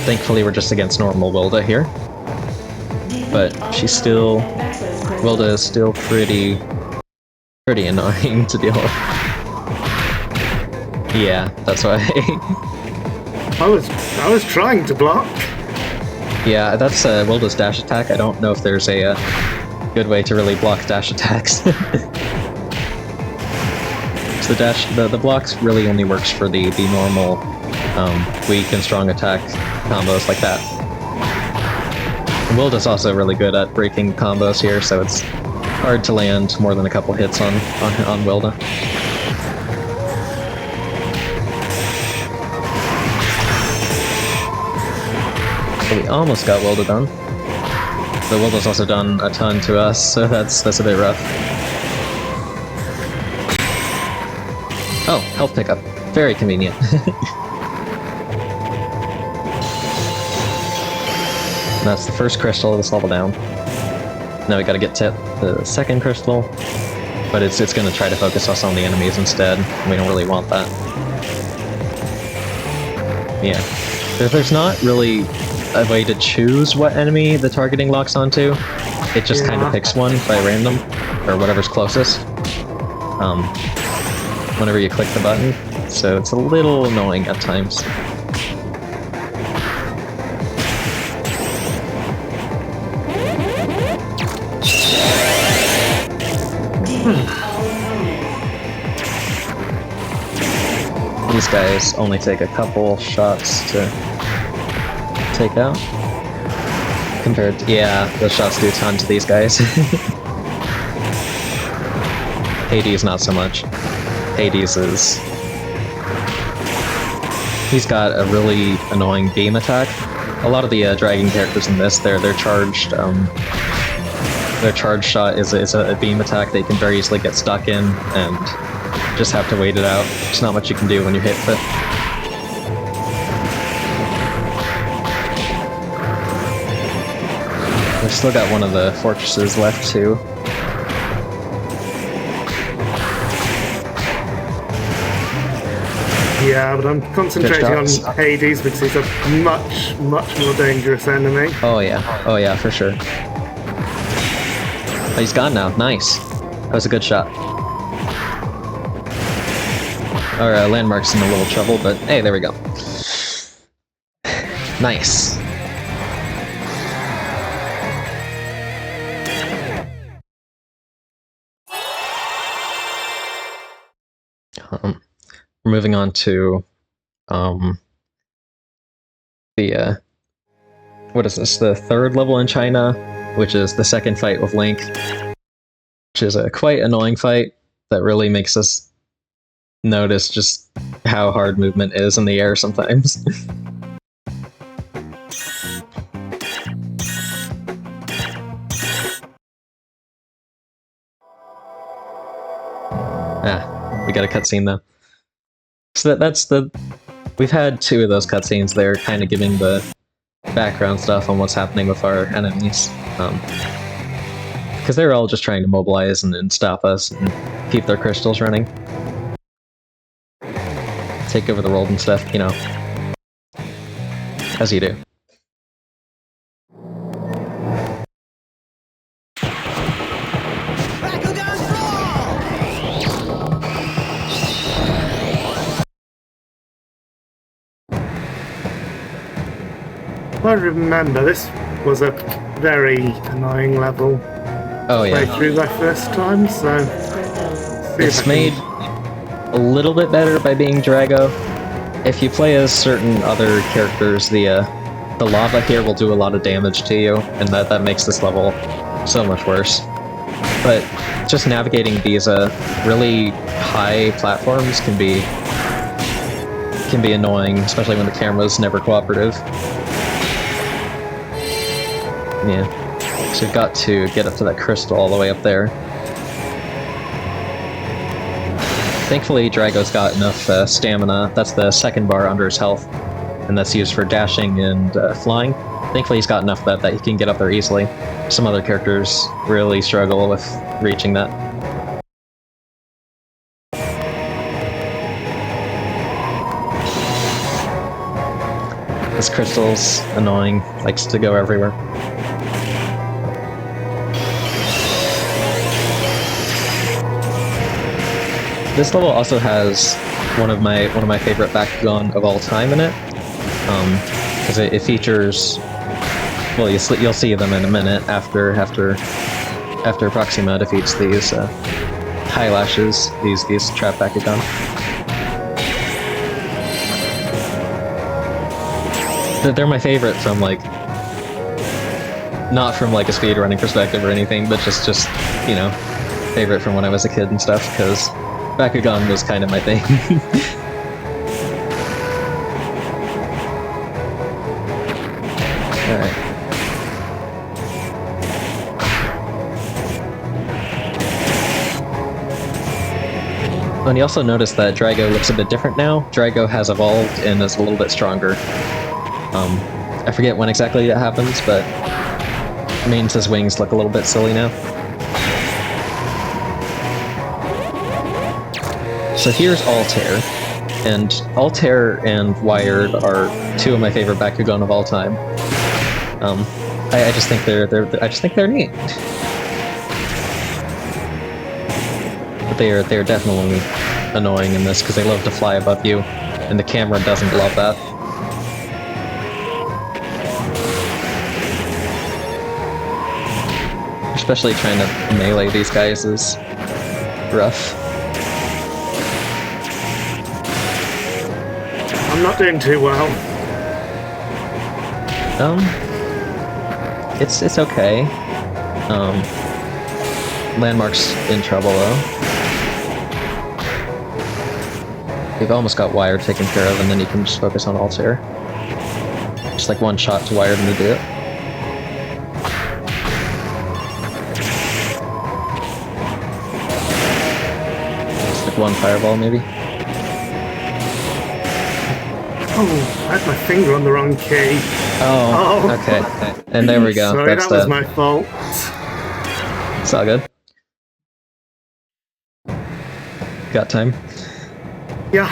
[SPEAKER 3] Thankfully we're just against normal Wilda here. But she's still... Wilda is still pretty annoying to deal with. Yeah, that's why.
[SPEAKER 2] I was trying to block.
[SPEAKER 3] Yeah, that's Wilda's dash attack. I don't know if there's a good way to really block dash attacks. So the blocks really only works for the normal weak and strong attack combos like that. Wilda's also really good at breaking combos here, so it's hard to land more than a couple hits on Wilda. So we almost got Wilda done. But Wilda's also done a ton to us, so that's a bit rough. Oh, health pickup. Very convenient. That's the first crystal of this level down. Now we gotta get to the second crystal, but it's gonna try to focus us on the enemies instead. We don't really want that. Yeah. There's not really a way to choose what enemy the targeting locks onto. It just kind of picks one by random, or whatever's closest. Whenever you click the button, so it's a little annoying at times. These guys only take a couple shots to take out. Compared to, yeah, those shots do a ton to these guys. Hades not so much. Hades is... he's got a really annoying beam attack. A lot of the dragon characters in this, their charged shot is a beam attack that you can very easily get stuck in and just have to wait it out. There's not much you can do when you hit it. We've still got one of the fortresses left too.
[SPEAKER 2] Yeah, but I'm concentrating on Hades because he's a much more dangerous enemy.
[SPEAKER 3] Oh yeah, for sure. Oh, he's gone now. Nice. That was a good shot. Our landmark's in a little trouble, but hey, there we go. Nice. We're moving on to the what is this? The third level in China, which is the second fight with Link, which is a quite annoying fight that really makes us notice just how hard movement is in the air sometimes. We got a cutscene though. So that's the... we've had 2 of those cutscenes there, kind of giving the background stuff on what's happening with our enemies. Because they're all just trying to mobilize and stop us and keep their crystals running. Take over the world and stuff, you know. As you do.
[SPEAKER 2] I remember this was a very annoying level.
[SPEAKER 3] Oh yeah.
[SPEAKER 2] Played through that first time, so
[SPEAKER 3] it's made a little bit better by being Drago. If you play as certain other characters, the lava here will do a lot of damage to you, and that makes this level so much worse. But just navigating these really high platforms can be annoying, especially when the camera's never cooperative. Yeah, so we've got to get up to that crystal all the way up there. Thankfully, Drago's got enough stamina. That's the second bar under his health, and that's used for dashing and flying. Thankfully, he's got enough of that he can get up there easily. Some other characters really struggle with reaching that. This crystal's annoying, likes to go everywhere. This level also has one of my favorite Bakugan of all time in it, because it features. Well, you'll see them in a minute after Proxima defeats these high lashes, these trap Bakugan. They're my favorite from like not from like a speedrunning perspective or anything, but just you know, favorite from when I was a kid and stuff, because Bakugan was kind of my thing. Alright. And you also notice that Drago looks a bit different now. Drago has evolved and is a little bit stronger. I forget when exactly that happens, but it means his wings look a little bit silly now. So here's Altair, and Altair and Wired are two of my favorite Bakugan of all time. I just think they're neat. But they're definitely annoying in this because they love to fly above you, and the camera doesn't love that. Especially trying to melee these guys is rough.
[SPEAKER 2] I'm not doing too well.
[SPEAKER 3] It's okay. Landmark's in trouble though. We've almost got Wired taken care of, and then you can just focus on Altair. Just like one shot to Wired and to do it. Just like one fireball maybe.
[SPEAKER 2] Oh, I had my finger on the wrong key.
[SPEAKER 3] Oh, okay. And there we go.
[SPEAKER 2] Sorry,
[SPEAKER 3] That's
[SPEAKER 2] that was my fault.
[SPEAKER 3] It's all good. Got time?
[SPEAKER 2] Yeah.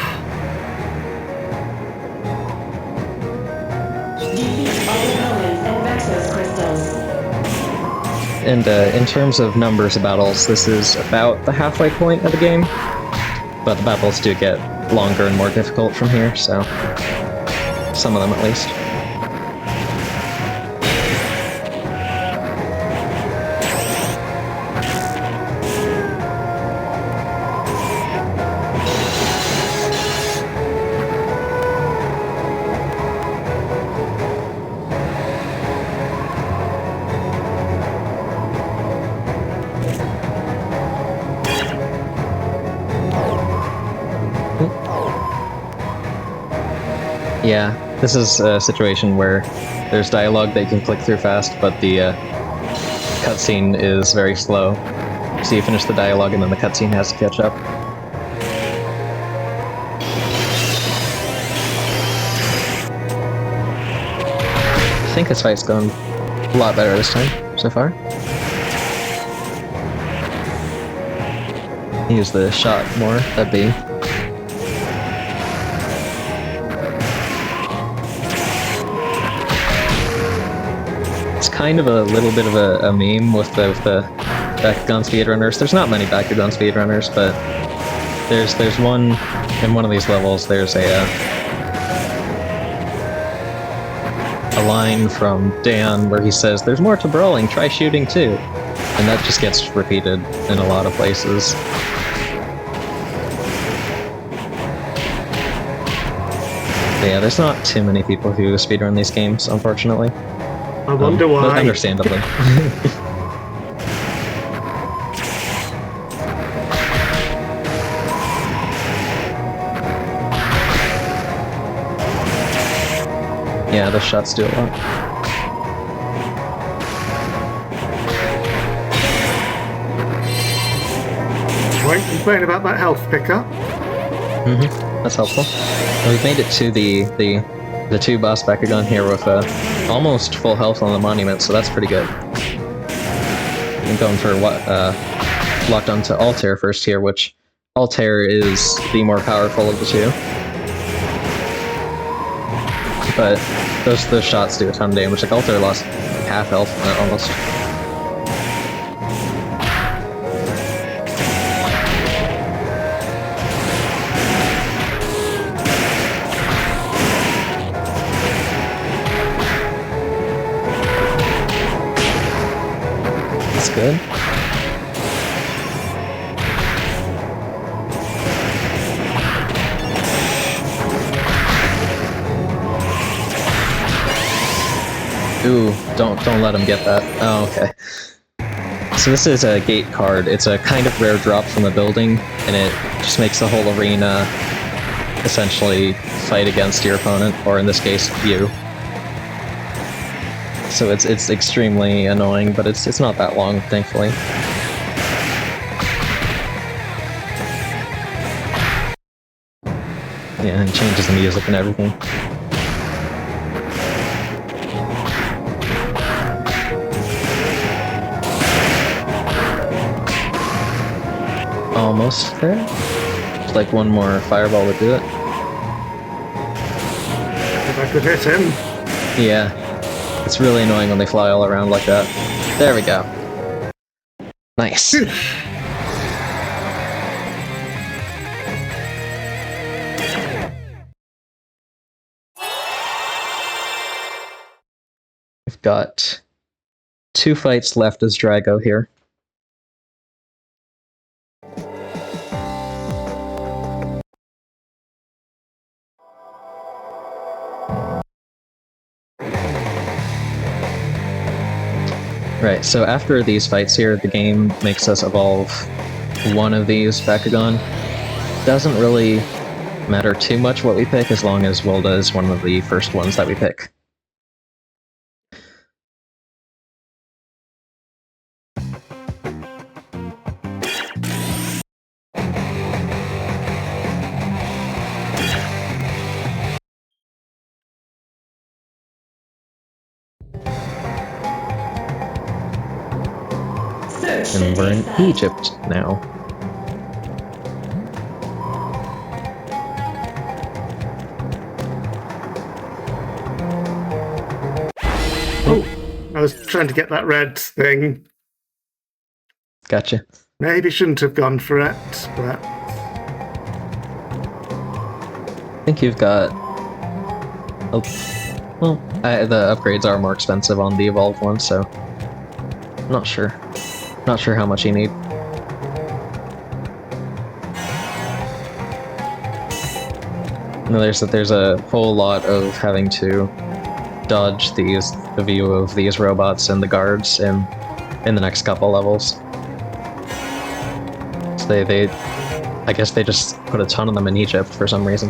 [SPEAKER 3] And in terms of numbers of battles, this is about the halfway point of the game. But the battles do get longer and more difficult from here, so some of them at least. Yeah, this is a situation where there's dialogue that you can click through fast, but the cutscene is very slow. So you finish the dialogue and then the cutscene has to catch up. I think this fight's going a lot better this time, so far. Use the shot more, that'd be. Kind of a little bit of a meme with the Bakugan speedrunners. There's not many Bakugan speedrunners, but there's one in one of these levels. There's a line from Dan where he says, "There's more to brawling. Try shooting too," and that just gets repeated in a lot of places. But yeah, there's not too many people who speedrun these games, unfortunately.
[SPEAKER 2] I wonder why.
[SPEAKER 3] Understandably. Yeah, those shots do a lot.
[SPEAKER 2] Won't complain about that health pickup.
[SPEAKER 3] That's helpful. And we've made it to the two boss Bakugan here with almost full health on the monument, so that's pretty good. I'm going for what locked onto Altair first here, which Altair is the more powerful of the two. But those shots do a ton of damage. Like Altair lost half health from that almost. Good. Ooh, don't let him get that. Oh, okay. So this is a gate card. It's a kind of rare drop from the building, and it just makes the whole arena essentially fight against your opponent, or in this case, you. So it's extremely annoying, but it's not that long, thankfully. Yeah, and it changes the music and everything. Almost there. Just like one more fireball would do it.
[SPEAKER 2] If I could hit him.
[SPEAKER 3] Yeah. It's really annoying when they fly all around like that. There we go. Nice. We've got 2 fights left as Drago here. Right, so after these fights here, the game makes us evolve one of these Bakugan. Doesn't really matter too much what we pick, as long as Wilda is one of the first ones that we pick. And we're in Egypt now.
[SPEAKER 2] Oh, I was trying to get that red thing.
[SPEAKER 3] Gotcha.
[SPEAKER 2] Maybe shouldn't have gone for it, but...
[SPEAKER 3] I think you've got... Oh, well, the upgrades are more expensive on the evolved one, so... Not sure. Not sure how much you need. No, there's a whole lot of having to dodge the view of these robots and the guards in the next couple levels. So they I guess they just put a ton of them in Egypt for some reason.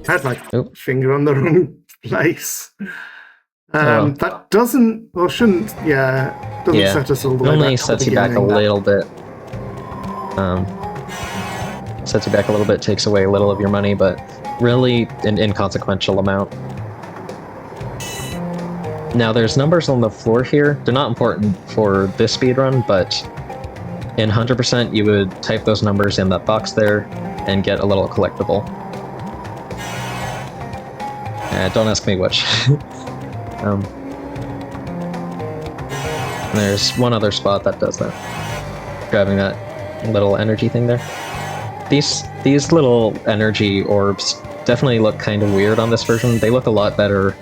[SPEAKER 2] I had my
[SPEAKER 3] Oop.
[SPEAKER 2] finger on the wrong place.
[SPEAKER 3] Well.
[SPEAKER 2] That doesn't, or shouldn't, doesn't set us all the way back.
[SPEAKER 3] Only sets you back a little bit. Sets you back a little bit, takes away a little of your money, but really an inconsequential amount. Now there's numbers on the floor here. They're not important for this speedrun, but in 100% you would type those numbers in that box there and get a little collectible. Don't ask me which. There's one other spot that does that. Grabbing that little energy thing there. These little energy orbs definitely look kind of weird on this version. They look a lot better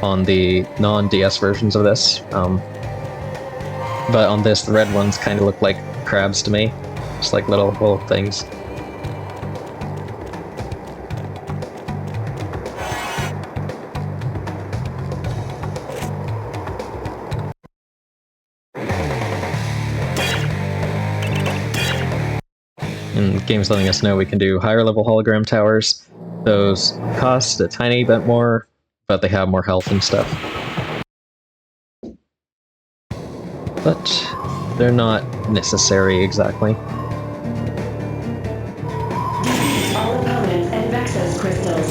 [SPEAKER 3] on the non-DS versions of this. But on this, the red ones kind of look like crabs to me. Just like little things. And the game's letting us know we can do higher level hologram towers. Those cost a tiny bit more, but they have more health and stuff. But they're not necessary exactly.
[SPEAKER 4] All opponents and Vexus crystals.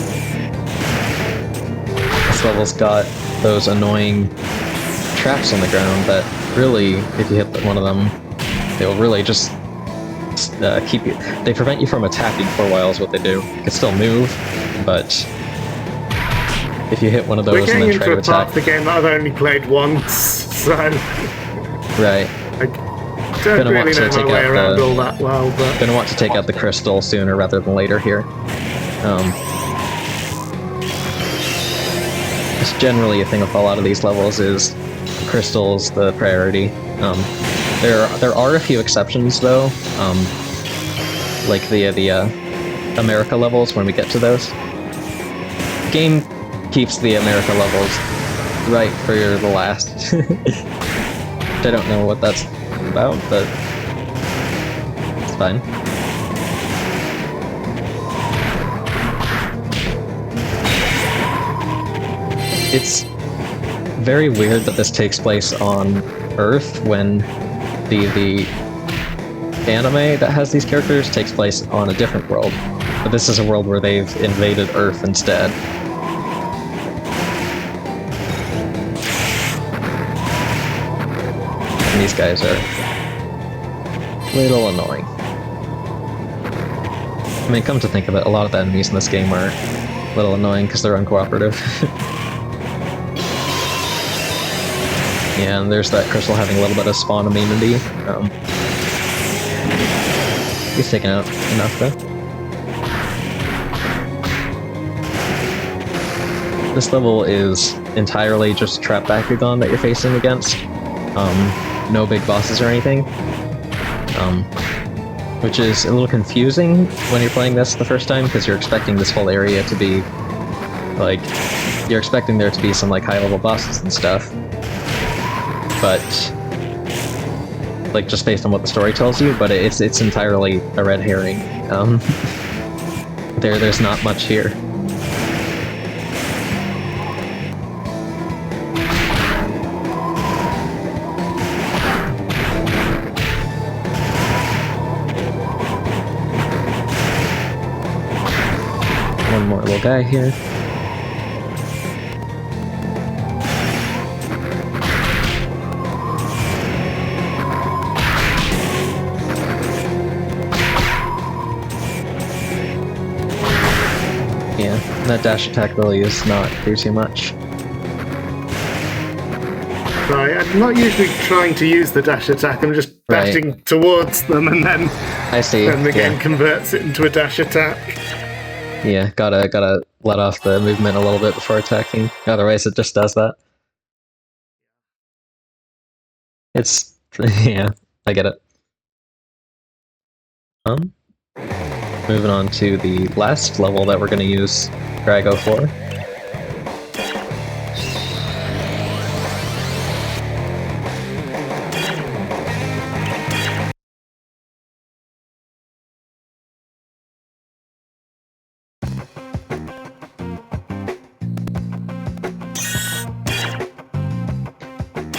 [SPEAKER 3] This level's got those annoying traps on the ground that really, if you hit one of them, they'll really just keep you. They prevent you from attacking for a while is what they do. You can still move, but if you hit one of those and then try to attack...
[SPEAKER 2] We're getting into a part of the game that I've only played once, so...
[SPEAKER 3] Right.
[SPEAKER 2] I don't really know my way around all that well, but...
[SPEAKER 3] Gonna want to take out the crystal sooner rather than later here. Just generally a thing with a lot of these levels is crystals the priority. There are a few exceptions though, like the America levels when we get to those. The game keeps the America levels right for the last. I don't know what that's about, but it's fine. It's very weird that this takes place on Earth when the anime that has these characters takes place on a different world. But this is a world where they've invaded Earth instead. And these guys are a little annoying. I mean, come to think of it, a lot of the enemies in this game are a little annoying because they're uncooperative. Yeah, and there's that crystal having a little bit of spawn immunity. He's taken out enough though. This level is entirely just trap Bakugan that you're facing against. No big bosses or anything. Which is a little confusing when you're playing this the first time, because you're expecting this whole area to be like, you're expecting there to be some like high-level bosses and stuff. But like just based on what the story tells you, but it's entirely a red herring. There's not much here. One more little guy here. Yeah, that dash attack really is not do too much.
[SPEAKER 2] Right, I'm not usually trying to use the dash attack, I'm just dashing towards them and then
[SPEAKER 3] I see.
[SPEAKER 2] Then the game converts it into a dash attack.
[SPEAKER 3] Yeah, gotta let off the movement a little bit before attacking. Otherwise, it just does that. It's yeah, I get it. Moving on to the last level that we're gonna use Drago for.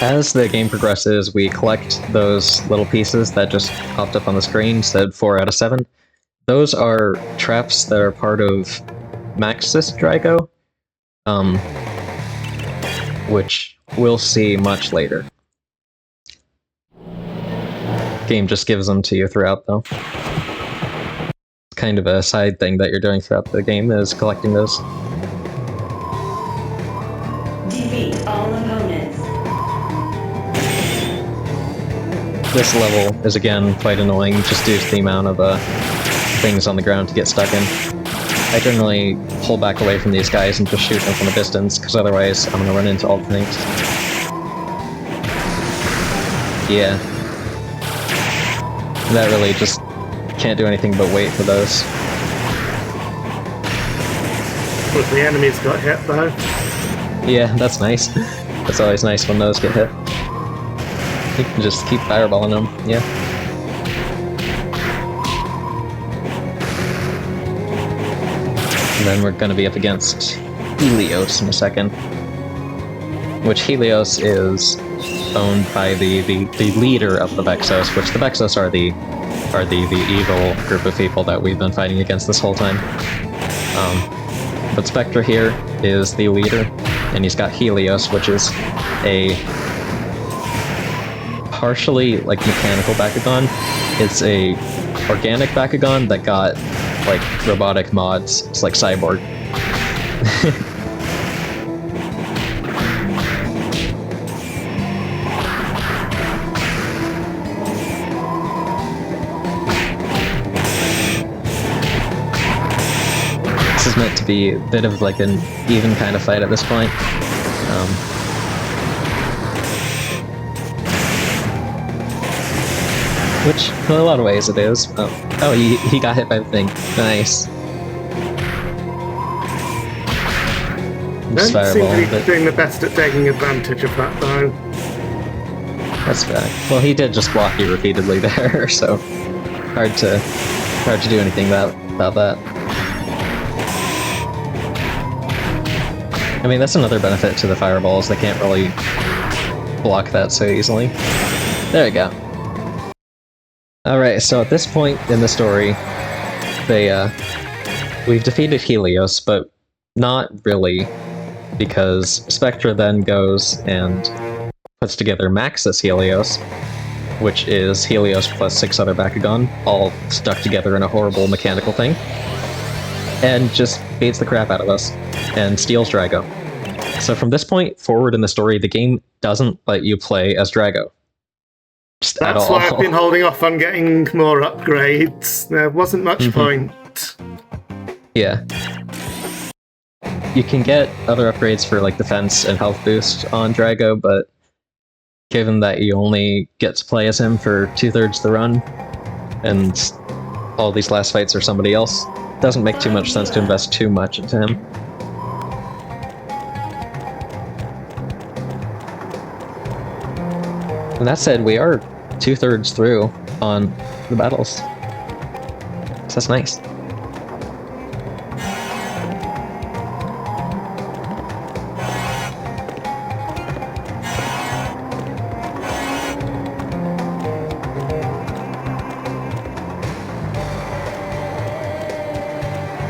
[SPEAKER 3] As the game progresses, we collect those little pieces that just popped up on the screen, said 4 out of 7. Those are traps that are part of Maxis Drago, which we'll see much later. Game just gives them to you throughout, though. It's kind of a side thing that you're doing throughout the game, is collecting those.
[SPEAKER 4] Defeat all opponents.
[SPEAKER 3] This level is again quite annoying, just due to the amount of things on the ground to get stuck in. I generally pull back away from these guys and just shoot them from a distance, because otherwise I'm gonna run into all the things. Yeah. That really just can't do anything but wait for those.
[SPEAKER 2] But the enemies got hit though.
[SPEAKER 3] Yeah, that's nice. That's always nice when those get hit. You can just keep fireballing them, yeah. And then we're gonna be up against Helios in a second. Which Helios is owned by the leader of the Vexos, which the Vexos are the evil group of people that we've been fighting against this whole time. But Spectre here is the leader, and he's got Helios, which is a partially like mechanical Bakugan. It's a organic Bakugan that got like robotic mods. It's like Cyborg. This is meant to be a bit of like an even kind of fight at this point. Which, in a lot of ways, it is. Oh, he got hit by the thing. Nice.
[SPEAKER 2] Don't seem
[SPEAKER 3] Fireball,
[SPEAKER 2] to be
[SPEAKER 3] but
[SPEAKER 2] doing the best at taking advantage of that, though.
[SPEAKER 3] that's bad. Well, he did just block you repeatedly there, so hard to do anything about that. I mean, that's another benefit to the fireballs. They can't really block that so easily. There we go. Alright, so at this point in the story, we've defeated Helios, but not really, because Spectra then goes and puts together Maxis Helios, which is Helios plus 6 other Bakugan, all stuck together in a horrible mechanical thing, and just beats the crap out of us, and steals Drago. So from this point forward in the story, the game doesn't let you play as Drago. Just at all.
[SPEAKER 2] That's why I've been holding off on getting more upgrades. There wasn't much point.
[SPEAKER 3] Yeah. You can get other upgrades for like defense and health boost on Drago, but given that you only get to play as him for 2/3 the run, and all these last fights are somebody else, it doesn't make too much sense to invest too much into him. And that said, we are 2/3 through on the battles. So that's nice.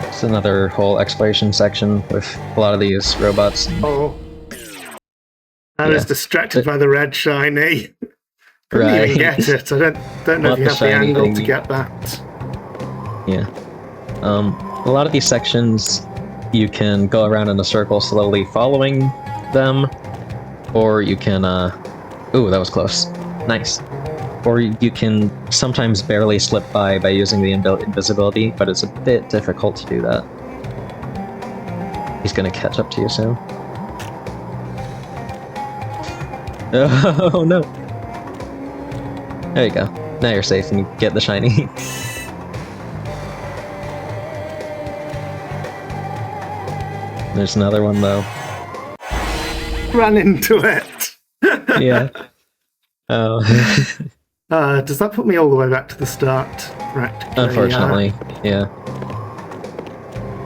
[SPEAKER 3] It's another whole exploration section with a lot of these robots.
[SPEAKER 2] Oh. I was distracted by the red shiny. Couldn't even get it. I don't know if you have the angle to get that.
[SPEAKER 3] Yeah. A lot of these sections, you can go around in a circle slowly following them, or you can, ooh, that was close. Nice. Or you can sometimes barely slip by using the invisibility, but it's a bit difficult to do that. He's gonna catch up to you soon. Oh no! There you go. Now you're safe and you get the shiny. There's another one though.
[SPEAKER 2] Ran into it!
[SPEAKER 3] Yeah. Oh.
[SPEAKER 2] Does that put me all the way back to the start? Practically,
[SPEAKER 3] Unfortunately, yeah.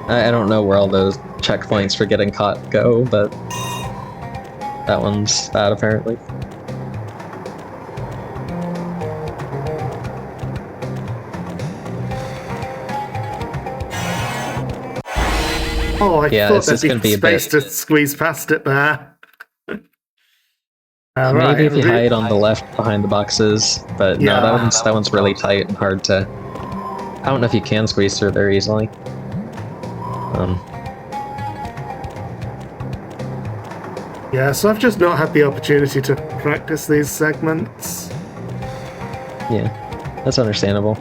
[SPEAKER 3] I don't know where all those checkpoints for getting caught go, but that one's bad apparently.
[SPEAKER 2] Oh, I
[SPEAKER 3] Yeah,
[SPEAKER 2] thought
[SPEAKER 3] it's
[SPEAKER 2] there'd
[SPEAKER 3] gonna
[SPEAKER 2] be
[SPEAKER 3] be a
[SPEAKER 2] space
[SPEAKER 3] bit-
[SPEAKER 2] to squeeze past it there.
[SPEAKER 3] Maybe if you hide on the left behind the boxes, but no, that one's really tight and hard to. I don't know if you can squeeze through there easily.
[SPEAKER 2] Yeah, so I've just not had the opportunity to practice these segments.
[SPEAKER 3] Yeah, that's understandable.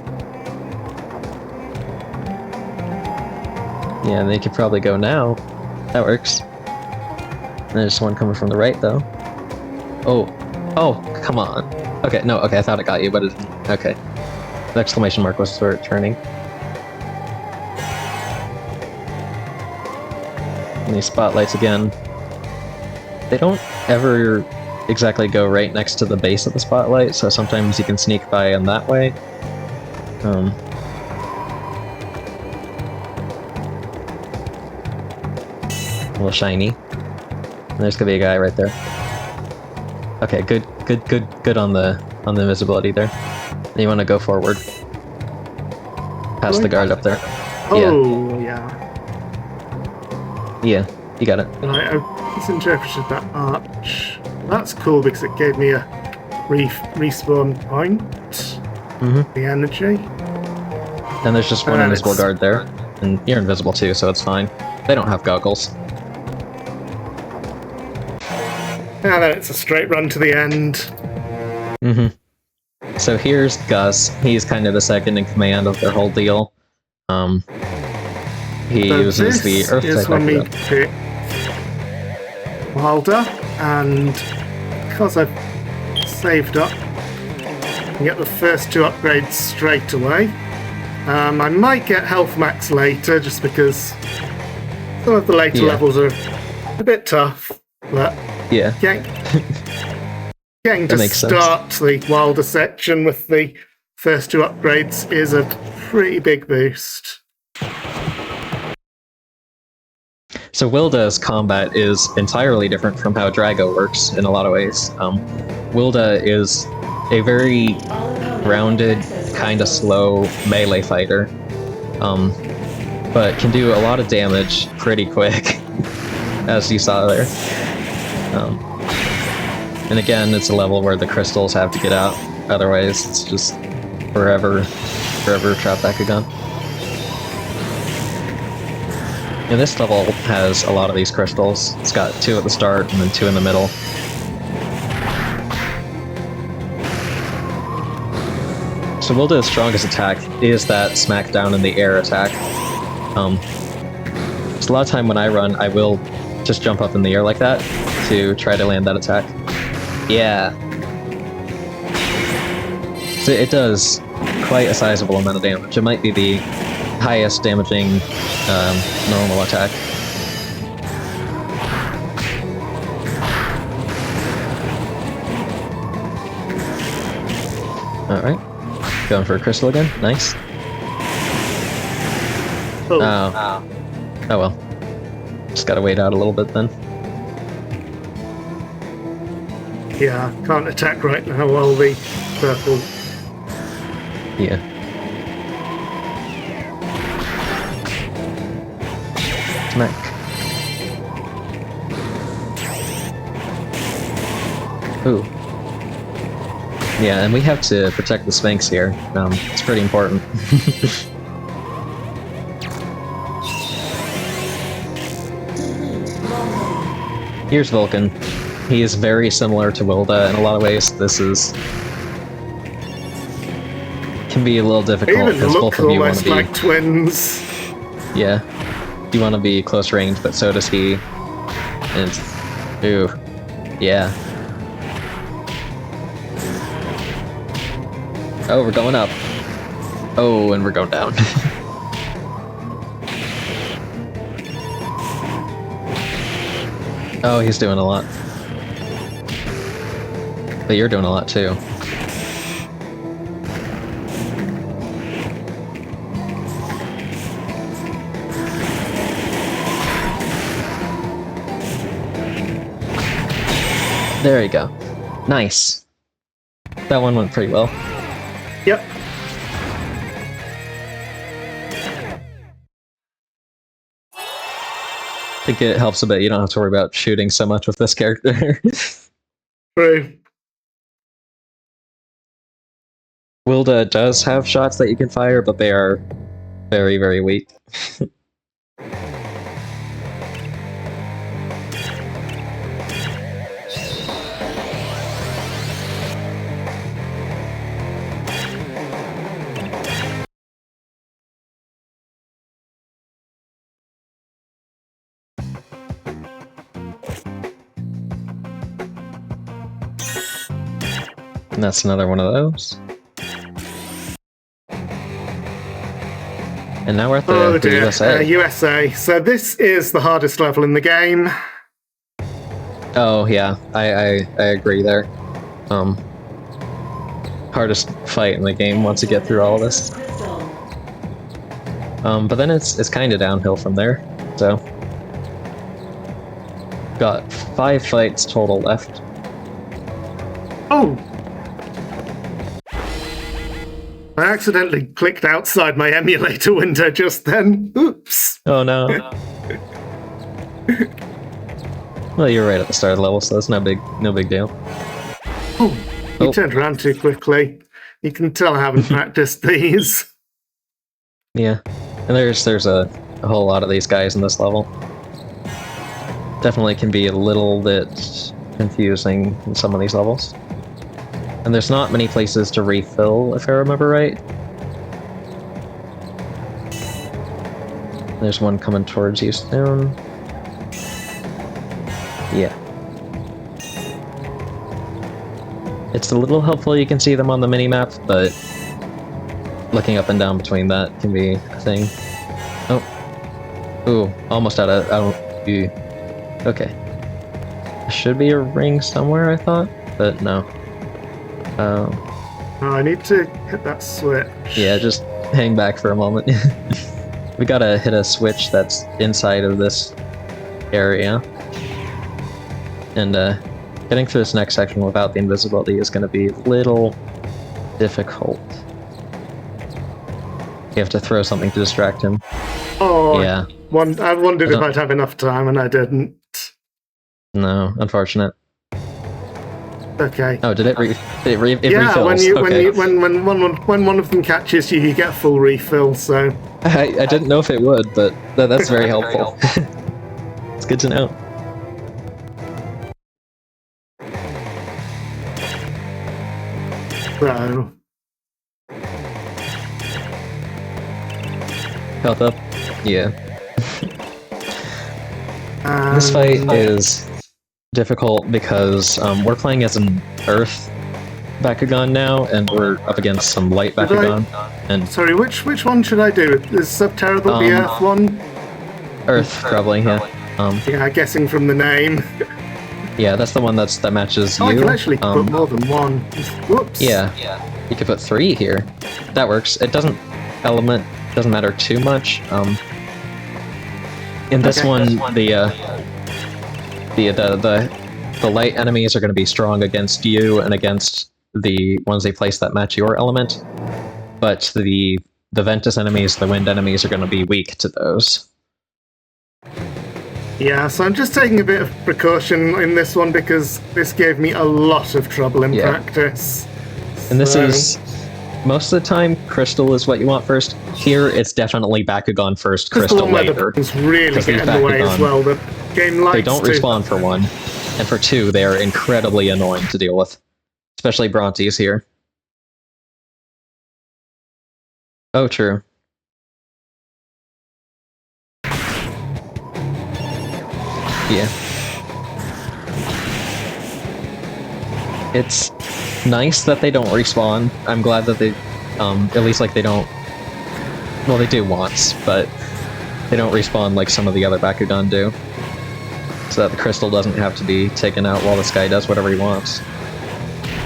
[SPEAKER 3] Yeah, and they could probably go now. That works. And there's one coming from the right, though. Oh, come on. Okay, no, okay, I thought it got you, but it didn't. Okay. The exclamation mark was for it turning. And these spotlights again. They don't ever exactly go right next to the base of the spotlight, so sometimes you can sneak by in that way. A little shiny. And there's gonna be a guy right there. Okay, good on the invisibility there. And you want to go forward, past the guard up there.
[SPEAKER 2] Oh, yeah.
[SPEAKER 3] Yeah, you got it.
[SPEAKER 2] Right, I misinterpreted that arch. That's cool because it gave me a respawn point. The energy.
[SPEAKER 3] And there's just one invisible guard there, and you're invisible too, so it's fine. They don't have goggles.
[SPEAKER 2] And then it's a straight run to the end.
[SPEAKER 3] So here's Gus. He's kind of the second in command of their whole deal. He uses the Earth
[SPEAKER 2] is
[SPEAKER 3] type
[SPEAKER 2] when we
[SPEAKER 3] Bakugan.
[SPEAKER 2] pick Wilder, and because I've saved up, I can get the first 2 upgrades straight away. I might get health max later, just because some of the later levels are A bit tough, but
[SPEAKER 3] Yeah.
[SPEAKER 2] Getting to
[SPEAKER 3] makes sense.
[SPEAKER 2] start the wilder section with the first 2 upgrades is a pretty big boost.
[SPEAKER 3] So Wilda's combat is entirely different from how Drago works in a lot of ways. Wilda is a very grounded, kind of slow melee fighter, but can do a lot of damage pretty quick, as you saw there. And again, it's a level where the crystals have to get out, otherwise it's just forever trap Bakugan. And this level has a lot of these crystals. It's got 2 at the start and then 2 in the middle. So Wilda's strongest attack is that smackdown in the air attack. So a lot of time when I run, I will just jump up in the air like that to try to land that attack. Yeah. So it does quite a sizable amount of damage. It might be the highest damaging normal attack. Alright. Going for a crystal again. Nice. Oh well. Just gotta wait out a little bit then.
[SPEAKER 2] Yeah, can't attack right now while the purple.
[SPEAKER 3] Yeah. Smack. Ooh. Yeah, and we have to protect the Sphinx here. It's pretty important. Here's Vulcan. He is very similar to Wilda in a lot of ways. This is... can be a little difficult
[SPEAKER 2] Even
[SPEAKER 3] because both
[SPEAKER 2] look
[SPEAKER 3] of you want
[SPEAKER 2] almost
[SPEAKER 3] to be...
[SPEAKER 2] like twins.
[SPEAKER 3] Yeah. You want to be close range, but so does he. And... ooh. Yeah. Oh, we're going up. Oh, and we're going down. Oh, he's doing a lot. But you're doing a lot too. There you go. Nice. That one went pretty well.
[SPEAKER 2] Yep.
[SPEAKER 3] I think it helps a bit. You don't have to worry about shooting so much with this character.
[SPEAKER 2] True.
[SPEAKER 3] Wilda does have shots that you can fire, but they are very, very weak. And that's another one of those. And now we're at the USA.
[SPEAKER 2] USA. So this is the hardest level in the game.
[SPEAKER 3] Oh yeah, I agree there. Hardest fight in the game once you get through all of this. But then it's kind of downhill from there. So got 5 fights total left.
[SPEAKER 2] Oh! I accidentally clicked outside my emulator window just then. Oops.
[SPEAKER 3] Oh no. Well, you're right at the start of the level, so that's no big deal.
[SPEAKER 2] Oh, you turned around too quickly. You can tell I haven't practiced these.
[SPEAKER 3] Yeah, and there's a whole lot of these guys in this level. Definitely can be a little bit confusing in some of these levels. And there's not many places to refill, if I remember right. There's one coming towards you soon. Yeah. It's a little helpful you can see them on the mini-map, but looking up and down between that can be a thing. Oh. Ooh, almost out of... Okay. There should be a ring somewhere, I thought, but no.
[SPEAKER 2] Oh, I need to hit that switch.
[SPEAKER 3] Yeah, just hang back for a moment. We gotta hit a switch that's inside of this area. And getting through this next section without the invisibility is gonna be a little difficult. You have to throw something to distract him.
[SPEAKER 2] Oh,
[SPEAKER 3] yeah.
[SPEAKER 2] I wondered if I'd have enough time, and I didn't.
[SPEAKER 3] No, unfortunate.
[SPEAKER 2] Okay.
[SPEAKER 3] Oh, did it? It
[SPEAKER 2] yeah,
[SPEAKER 3] refills.
[SPEAKER 2] when one of them catches you, you get a full refill. So
[SPEAKER 3] I didn't know if it would, but that's very helpful. It's good to know.
[SPEAKER 2] So.
[SPEAKER 3] Health up? Yeah. This fight is difficult because we're playing as an Earth Bakugan now, and we're up against some Light Bakugan. And
[SPEAKER 2] sorry, which one should I do? Is Subterra the Earth one?
[SPEAKER 3] Earth, probably, yeah.
[SPEAKER 2] Yeah, guessing from the name.
[SPEAKER 3] Yeah, that's the one that matches you.
[SPEAKER 2] I can actually put more than one. Whoops.
[SPEAKER 3] Yeah, you could put 3 here. That works. It doesn't matter too much. In this one, the light enemies are going to be strong against you and against the ones they place that match your element, but the Ventus enemies, the wind enemies, are going to be weak to those.
[SPEAKER 2] Yeah, so I'm just taking a bit of precaution in this one because this gave me a lot of trouble in practice.
[SPEAKER 3] And this is... Most of the time, Crystal is what you want first. Here, it's definitely Bakugan first, Crystal later.
[SPEAKER 2] It's really getting in the way as well. The game likes
[SPEAKER 3] They don't respawn for 1, and for 2, they are incredibly annoying to deal with. Especially Brontes here. Oh, true. Yeah. It's nice that they don't respawn. I'm glad that they, at least like they don't, well they do once, but they don't respawn like some of the other Bakugan do. So that the crystal doesn't have to be taken out while this guy does whatever he wants.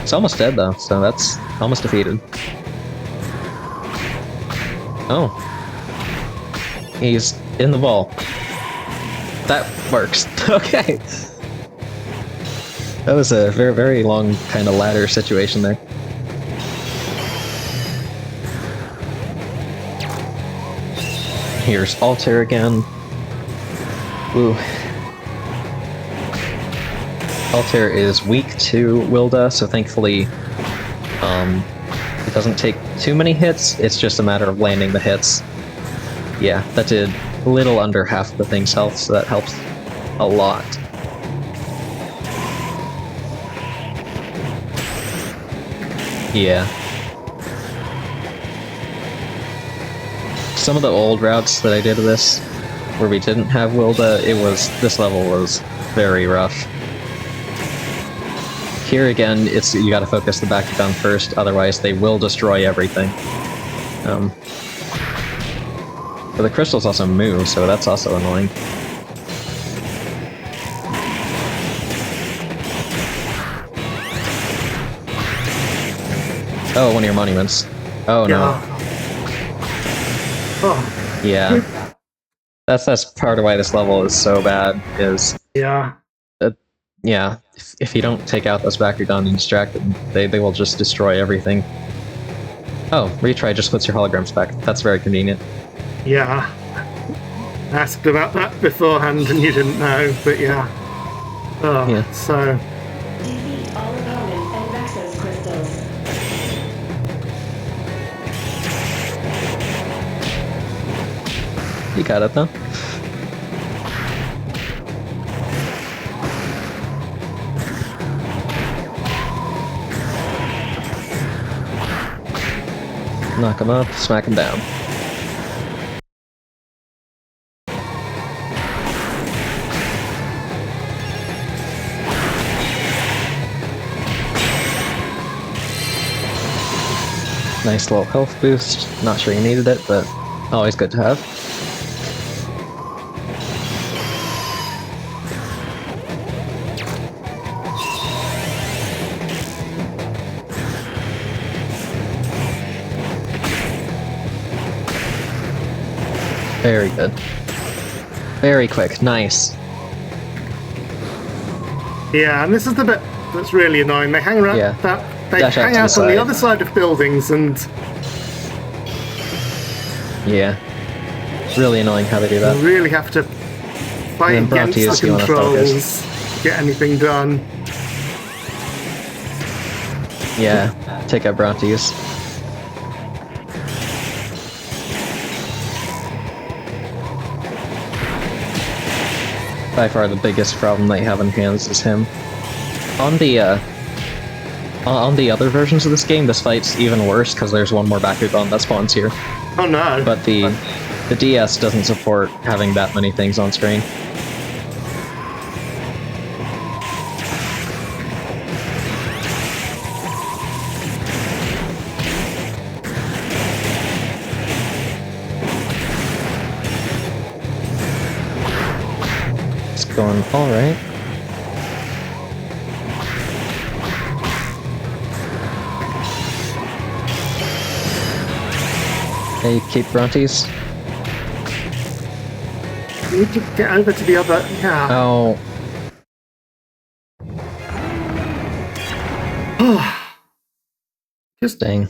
[SPEAKER 3] It's almost dead though, so that's almost defeated. Oh. He's in the ball. That works. Okay. That was a very, very long kind of ladder situation there. Here's Altair again. Woo. Altair is weak to Wilda, so thankfully it doesn't take too many hits, it's just a matter of landing the hits. Yeah, that did a little under half the thing's health, so that helps a lot. Yeah. Some of the old routes that I did of this, where we didn't have Wilda, this level was very rough. Here again, you gotta focus the Bakugan first, otherwise they will destroy everything. But the crystals also move, so that's also annoying. Oh, one of your monuments. Oh no.
[SPEAKER 2] Oh.
[SPEAKER 3] Yeah. That's part of why this level is so bad, is...
[SPEAKER 2] Yeah.
[SPEAKER 3] Yeah, if you don't take out those Bakugan and distract them, they will just destroy everything. Oh, retry just puts your holograms back. That's very convenient.
[SPEAKER 2] Yeah. Asked about that beforehand and you didn't know, but yeah. Oh, yeah. So...
[SPEAKER 4] Defeat all opponents and Vexus crystals.
[SPEAKER 3] You got it, though. Knock him up, smack him down. Nice little health boost. Not sure you needed it, but always good to have. Very good. Very quick. Nice.
[SPEAKER 2] Yeah, and this is the bit that's really annoying. They hang around they
[SPEAKER 3] Dash
[SPEAKER 2] hang
[SPEAKER 3] out to the
[SPEAKER 2] out on the
[SPEAKER 3] side.
[SPEAKER 2] other side of buildings, and
[SPEAKER 3] Yeah. Really annoying how they do
[SPEAKER 2] you
[SPEAKER 3] that.
[SPEAKER 2] really have to fight
[SPEAKER 3] And then
[SPEAKER 2] against
[SPEAKER 3] Brontius,
[SPEAKER 2] the
[SPEAKER 3] you wanna
[SPEAKER 2] controls to get anything done.
[SPEAKER 3] Yeah. Take out Brontius. By far the biggest problem that you have in hands is him. On the other versions of this game, this fight's even worse because there's one more Bakugan that spawns here.
[SPEAKER 2] Oh no.
[SPEAKER 3] But the DS doesn't support having that many things on screen. It's going alright. Hey, keep Brontes.
[SPEAKER 2] You need to get over to the other. Yeah.
[SPEAKER 3] Oh.
[SPEAKER 2] Just
[SPEAKER 3] Dang.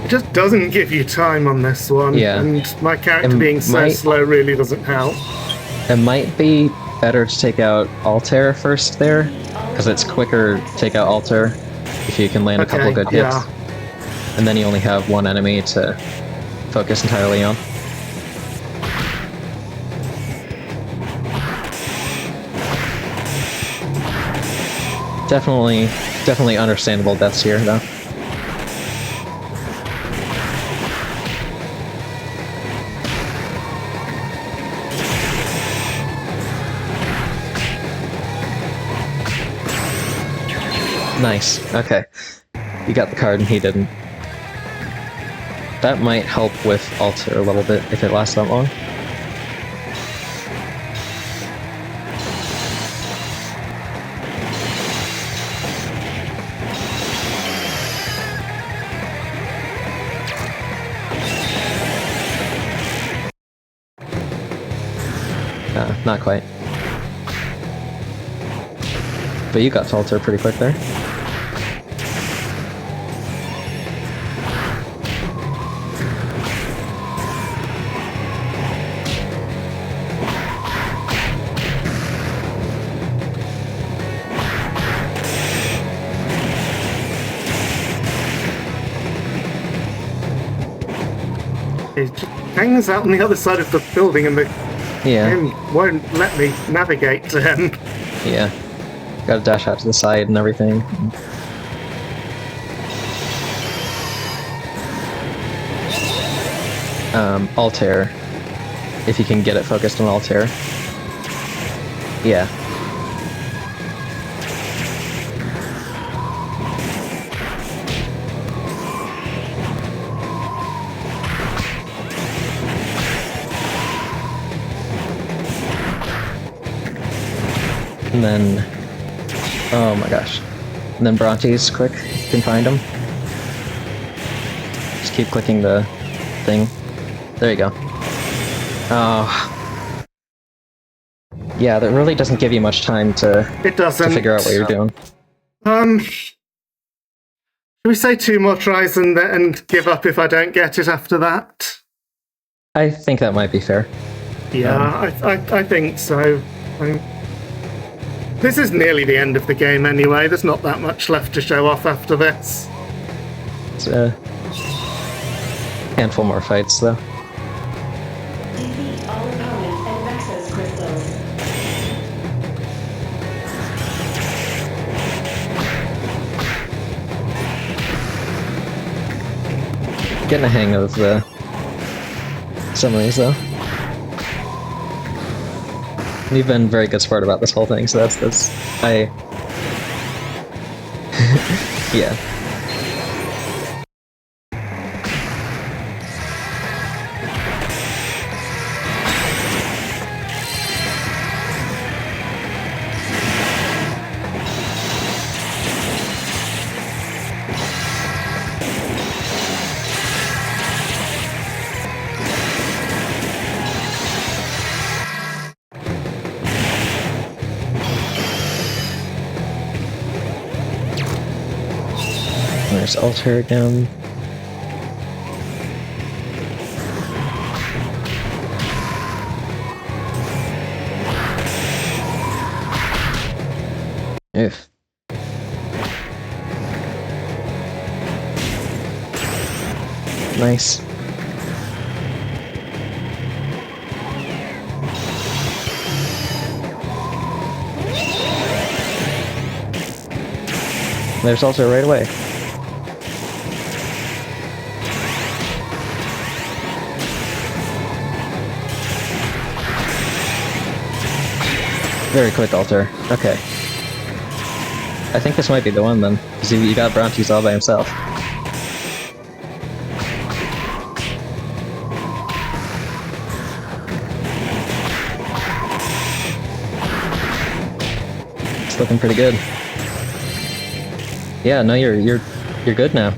[SPEAKER 2] It just doesn't give you time on this one.
[SPEAKER 3] Yeah.
[SPEAKER 2] And my character
[SPEAKER 3] It
[SPEAKER 2] being so
[SPEAKER 3] might-
[SPEAKER 2] slow really doesn't help.
[SPEAKER 3] It might be better to take out Altair first there, because it's quicker to take out Altair if you can land a couple good hits.
[SPEAKER 2] Yeah.
[SPEAKER 3] And then you only have one enemy to focus entirely on. Definitely understandable deaths here, though. Nice. Okay. You got the card and he didn't. That might help with Altair a little bit if it lasts that long. Not quite. But you got to Altair pretty quick there.
[SPEAKER 2] It just hangs out on the other side of the building and the
[SPEAKER 3] Yeah.
[SPEAKER 2] game won't let me navigate to him.
[SPEAKER 3] Yeah. Gotta dash out to the side and everything. Altair. If you can get it focused on Altair. Yeah. And then, oh my gosh. And then Brontes, quick, you can find him. Just keep clicking the thing. There you go. Oh. Yeah, that really doesn't give you much time to
[SPEAKER 2] It doesn't.
[SPEAKER 3] figure out what you're doing.
[SPEAKER 2] Should we say 2 more tries and give up if I don't get it after that?
[SPEAKER 3] I think that might be fair.
[SPEAKER 2] Yeah, I think so. This is nearly the end of the game anyway. There's not that much left to show off after this.
[SPEAKER 3] It's a handful more fights, though.
[SPEAKER 4] Defeat all opponents and access crystals.
[SPEAKER 3] Getting a hang of some of these, though. You've been very good sport about this whole thing, so that's yeah. There's Altar again. Oof. Nice. There's also right away. Very quick altar. Okay. I think this might be the one then, because you got Brontes all by himself. It's looking pretty good. Yeah, no, you're good now.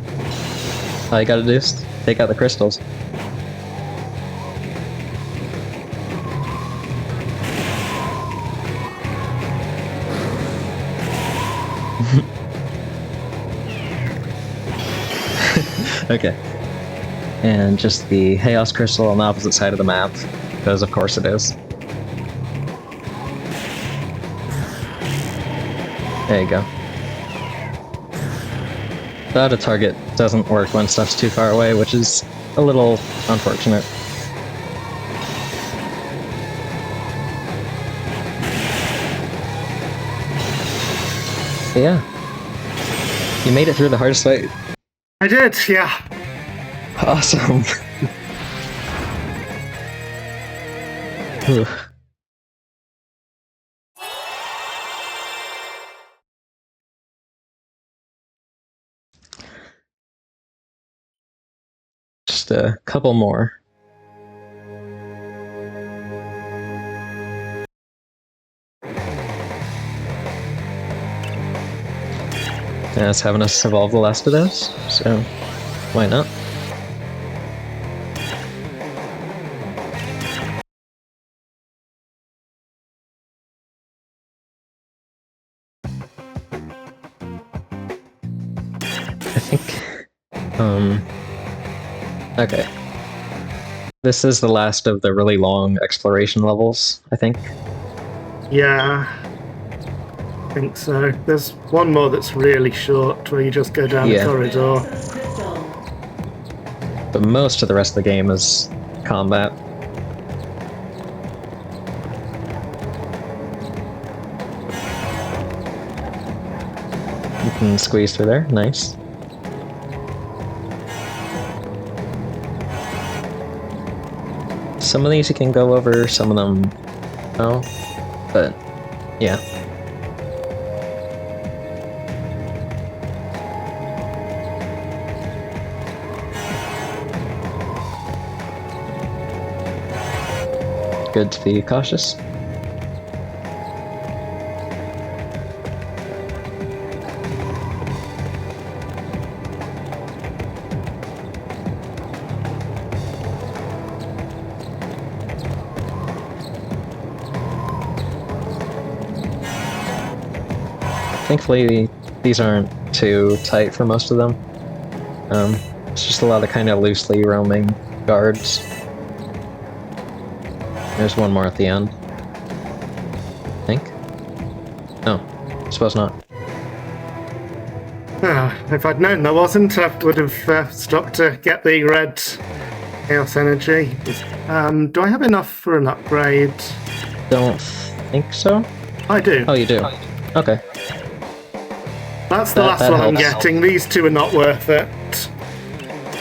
[SPEAKER 3] All you gotta do is take out the crystals. Okay. And just the Chaos Crystal on the opposite side of the map, because of course it is. There you go. The auto target doesn't work when stuff's too far away, which is a little unfortunate. But yeah. You made it through the hardest fight.
[SPEAKER 2] I did, yeah.
[SPEAKER 3] Awesome. Whew. Just a couple more. Yeah, it's having us evolve the last of those, so why not? I think, okay. This is the last of the really long exploration levels, I think.
[SPEAKER 2] Yeah, I think so. There's one more that's really short, where you just go down the corridor.
[SPEAKER 4] Access crystal.
[SPEAKER 3] But most of the rest of the game is combat. You can squeeze through there, nice. Some of these you can go over, some of them no, but yeah. Good to be cautious. Thankfully, these aren't too tight for most of them. It's just a lot of kind of loosely roaming guards. There's one more at the end. I think? No, suppose not.
[SPEAKER 2] If I'd known there wasn't, I would have stopped to get the red Chaos Energy. Do I have enough for an upgrade?
[SPEAKER 3] Don't think so.
[SPEAKER 2] I do.
[SPEAKER 3] Oh, you do? Okay.
[SPEAKER 2] That's the last
[SPEAKER 3] that
[SPEAKER 2] one I'm
[SPEAKER 3] helps.
[SPEAKER 2] getting. These two are not worth it.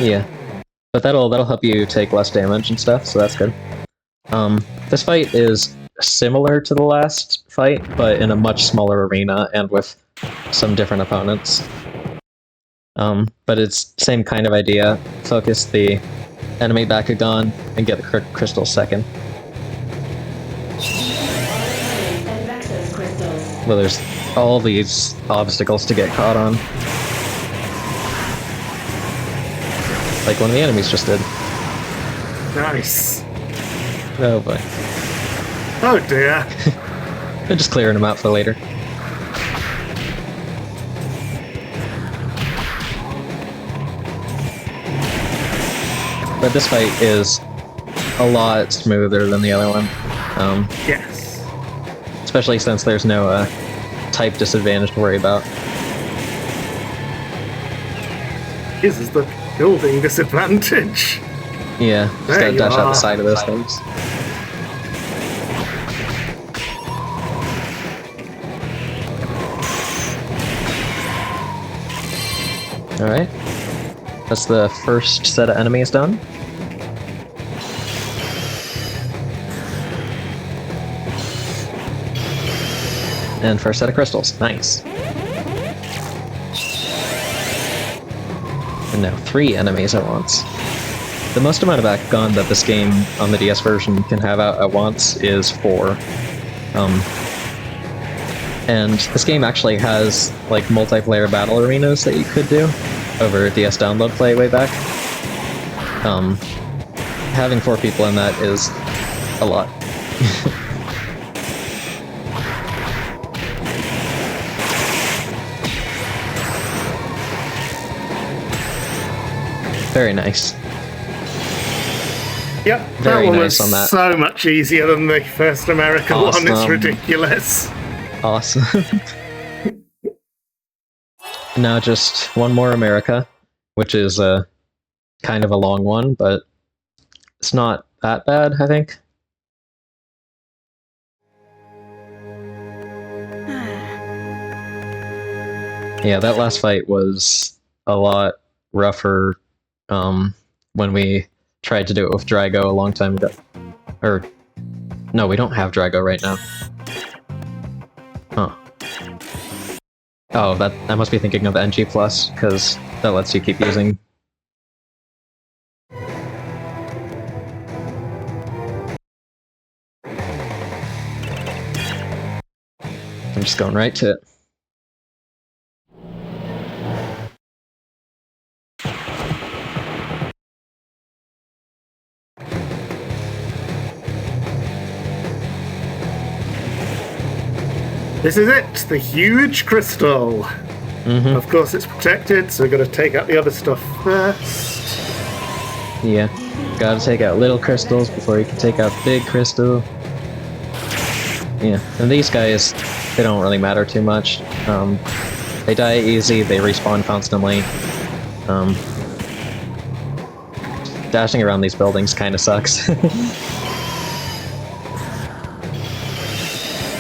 [SPEAKER 3] Yeah. But that'll help you take less damage and stuff, so that's good. This fight is similar to the last fight, but in a much smaller arena and with some different opponents. But it's same kind of idea. Focus the enemy Bakugan and get the crystal second.
[SPEAKER 4] And access crystals.
[SPEAKER 3] Well, there's all these obstacles to get caught on. Like one of the enemies just did.
[SPEAKER 2] Nice.
[SPEAKER 3] Oh boy.
[SPEAKER 2] Oh dear.
[SPEAKER 3] I'm just clearing them out for later. but this fight is a lot smoother than the other one.
[SPEAKER 2] Yes.
[SPEAKER 3] Especially since there's no type disadvantage to worry about.
[SPEAKER 2] This is the building disadvantage.
[SPEAKER 3] Yeah, just
[SPEAKER 2] There
[SPEAKER 3] gotta
[SPEAKER 2] you
[SPEAKER 3] dash out
[SPEAKER 2] are.
[SPEAKER 3] the side of those things. Alright. That's the first set of enemies done. And first set of crystals. Nice. And now 3 enemies at once. The most amount of Bakugan that this game on the DS version can have out at once is 4. And this game actually has like multiplayer battle arenas that you could do over DS download play way back. Having 4 people in that is a lot. Very nice.
[SPEAKER 2] Yep,
[SPEAKER 3] Very
[SPEAKER 2] that one
[SPEAKER 3] nice
[SPEAKER 2] was
[SPEAKER 3] on that.
[SPEAKER 2] so much easier than the first American one. It's
[SPEAKER 3] Awesome.
[SPEAKER 2] ridiculous.
[SPEAKER 3] Awesome. Now just one more America, which is kind of a long one, but it's not that bad, I think. Yeah, that last fight was a lot rougher when we tried to do it with Drago a long time ago. Or, no, we don't have Drago right now. Huh. Oh, I must be thinking of NG+, because that lets you keep using... I'm just going right to it.
[SPEAKER 2] This is it, the huge crystal.
[SPEAKER 3] Mm-hmm.
[SPEAKER 2] Of course, it's protected, so we've got to take out the other stuff first.
[SPEAKER 3] Yeah. Gotta take out little crystals before you can take out the big crystal. Yeah, and these guys, they don't really matter too much. They die easy, they respawn constantly. Dashing around these buildings kinda sucks.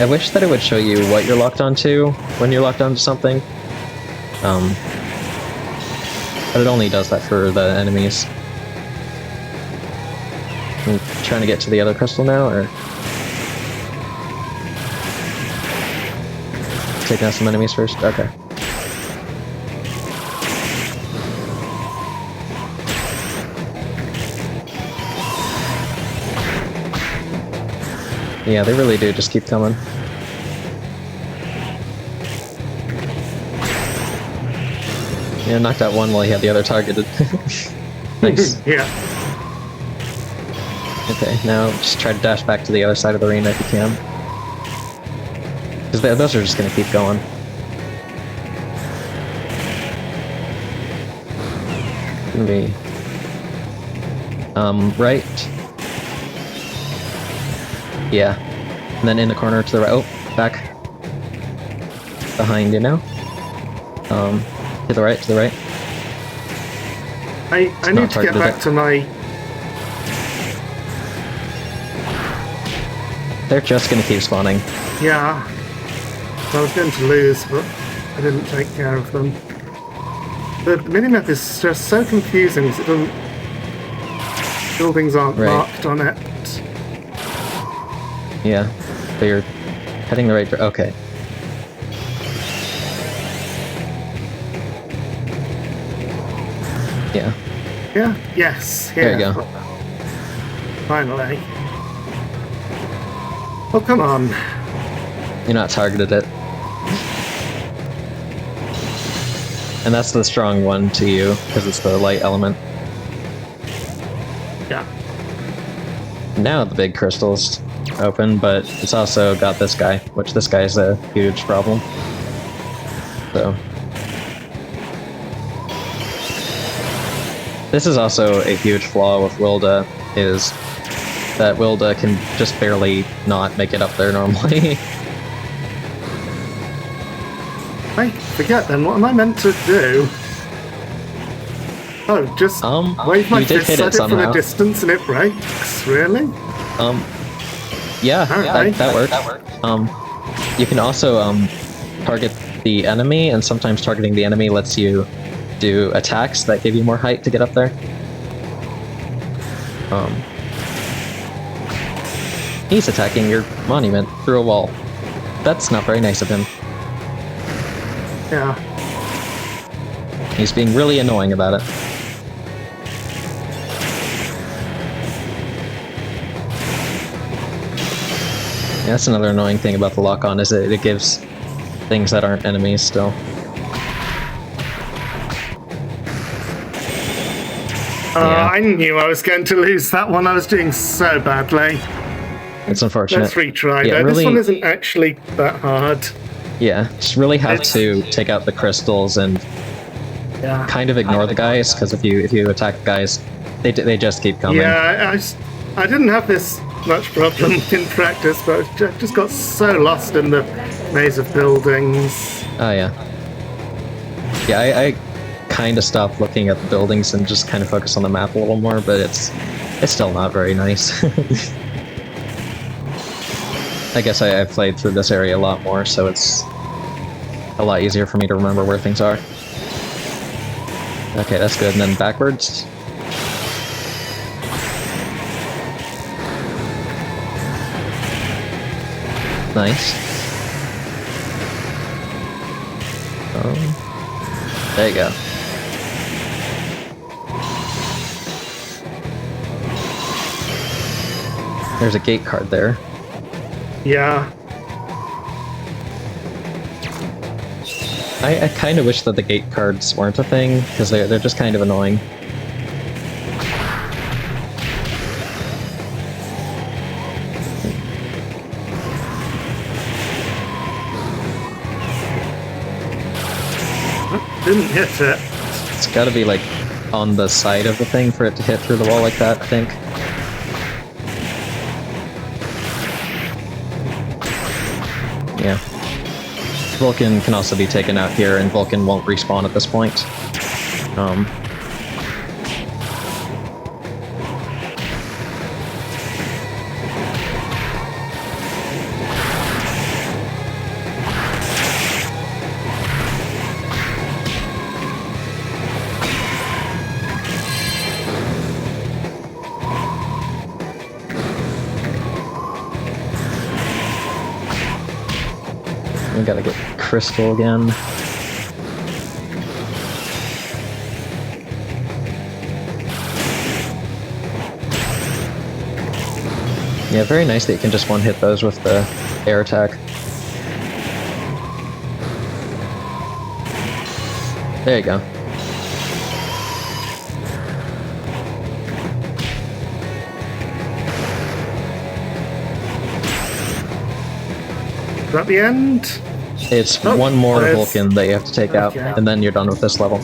[SPEAKER 3] I wish that it would show you what you're locked onto when you're locked onto something. But it only does that for the enemies. I'm trying to get to the other crystal now, or... Taking out some enemies first? Okay. Yeah, they really do just keep coming. Yeah, knocked out one while he had the other targeted. Nice.
[SPEAKER 2] Yeah.
[SPEAKER 3] Okay, now just try to dash back to the other side of the arena if you can. Because those are just gonna keep going. Gonna be... right. Yeah. And then in the corner to the right. Oh, back. Behind you now. To the right, to the right.
[SPEAKER 2] I need to get
[SPEAKER 3] targeted
[SPEAKER 2] back
[SPEAKER 3] it.
[SPEAKER 2] to my...
[SPEAKER 3] They're just gonna keep spawning.
[SPEAKER 2] Yeah. I was going to lose, but I didn't take care of them. The minimap is just so confusing because it doesn't... Buildings aren't
[SPEAKER 3] Right.
[SPEAKER 2] marked on it.
[SPEAKER 3] Yeah. But you're heading the right direction. Okay. Yeah.
[SPEAKER 2] Yeah? Yes.
[SPEAKER 3] There you
[SPEAKER 2] Here.
[SPEAKER 3] go.
[SPEAKER 2] Finally. Oh, come on.
[SPEAKER 3] You're not targeted it. And that's the strong one to you, because it's the light element.
[SPEAKER 2] Yeah.
[SPEAKER 3] Now the big crystal's open, but it's also got this guy, which this guy's a huge problem. So... This is also a huge flaw with Wilda, is that Wilda can just barely not make it up there normally.
[SPEAKER 2] I forget then, what am I meant to do? Oh, just wave my
[SPEAKER 3] you did
[SPEAKER 2] fist
[SPEAKER 3] hit it
[SPEAKER 2] at it from
[SPEAKER 3] somehow.
[SPEAKER 2] a distance and it breaks? Really?
[SPEAKER 3] Yeah,
[SPEAKER 2] Okay.
[SPEAKER 3] that worked. You can also target the enemy, and sometimes targeting the enemy lets you do attacks that give you more height to get up there. He's attacking your monument through a wall. That's not very nice of him.
[SPEAKER 2] Yeah.
[SPEAKER 3] He's being really annoying about it. Yeah, that's another annoying thing about the lock-on, is that it gives things that aren't enemies still.
[SPEAKER 2] I knew I was going to lose that one. I was doing so badly.
[SPEAKER 3] It's unfortunate.
[SPEAKER 2] Let's retry
[SPEAKER 3] Yeah,
[SPEAKER 2] though.
[SPEAKER 3] really,
[SPEAKER 2] This one isn't actually that hard.
[SPEAKER 3] yeah, just really have to take out the crystals and
[SPEAKER 2] Yeah.
[SPEAKER 3] kind of ignore the guys, because if you attack the guys, they just keep coming.
[SPEAKER 2] Yeah, I didn't have this much problem in practice, but I just got so lost in the maze of buildings.
[SPEAKER 3] Oh yeah. Yeah, I kind of stopped looking at the buildings and just kind of focus on the map a little more, but it's still not very nice. I guess I've played through this area a lot more, so it's a lot easier for me to remember where things are. Okay, that's good. And then backwards. Nice. There you go. There's a gate card there.
[SPEAKER 2] Yeah.
[SPEAKER 3] I kind of wish that the gate cards weren't a thing, because they're just kind of annoying.
[SPEAKER 2] Didn't hit it.
[SPEAKER 3] It's gotta be like on the side of the thing for it to hit through the wall like that, I think. Yeah. Vulcan can also be taken out here, and Vulcan won't respawn at this point. We gotta get Crystal again. Yeah, very nice that you can just one-hit those with the air attack. There you go.
[SPEAKER 2] Is that the end?
[SPEAKER 3] It's
[SPEAKER 2] Oh,
[SPEAKER 3] one more
[SPEAKER 2] there's-
[SPEAKER 3] Vulcan that you have to take out,
[SPEAKER 2] Okay.
[SPEAKER 3] and then you're done with this level.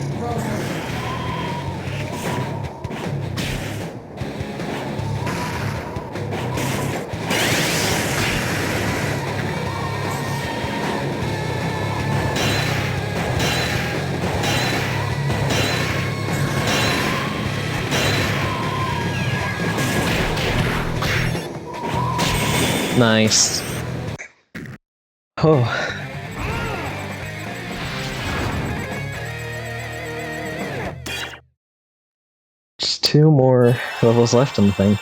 [SPEAKER 3] Nice. Oh. Just 2 more levels left in the thing.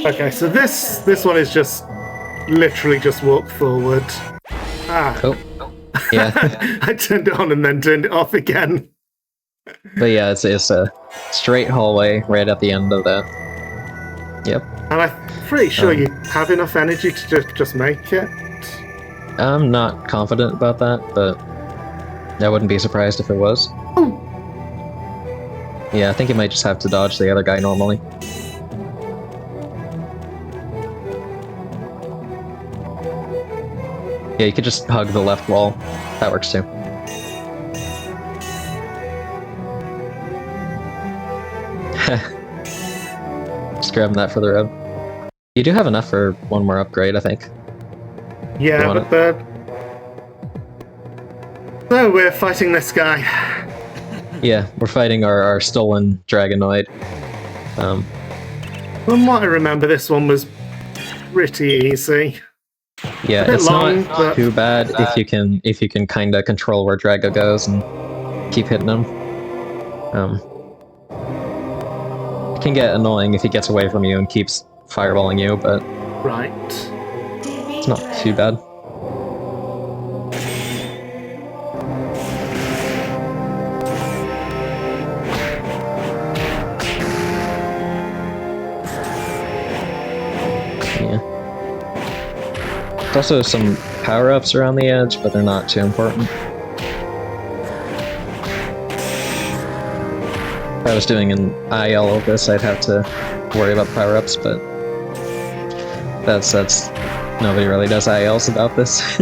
[SPEAKER 2] Okay, so this one is just literally just walk forward. Ah,
[SPEAKER 3] Oh. Yeah.
[SPEAKER 2] I turned it on and then turned it off again.
[SPEAKER 3] But yeah, it's a straight hallway right at the end of that. Yep.
[SPEAKER 2] And I'm pretty sure you have enough energy to just make it?
[SPEAKER 3] I'm not confident about that, but I wouldn't be surprised if it was.
[SPEAKER 2] Oh.
[SPEAKER 3] Yeah, I think you might just have to dodge the other guy normally. Yeah, you could just hug the left wall. That works too. Just grabbing that for the road. You do have enough for one more upgrade, I think.
[SPEAKER 2] Yeah, but so we're fighting this guy.
[SPEAKER 3] Yeah, we're fighting our stolen Dragonoid.
[SPEAKER 2] From what I remember, this one was pretty easy.
[SPEAKER 3] Yeah, it's
[SPEAKER 2] long,
[SPEAKER 3] not too bad if you can kind of control where Drago goes and keep hitting him. It can get annoying if he gets away from you and keeps fireballing you, but
[SPEAKER 2] right,
[SPEAKER 3] it's not too bad. There's also some power-ups around the edge, but they're not too important. If I was doing an IL of this, I'd have to worry about power-ups, but that's nobody really does ILs about this.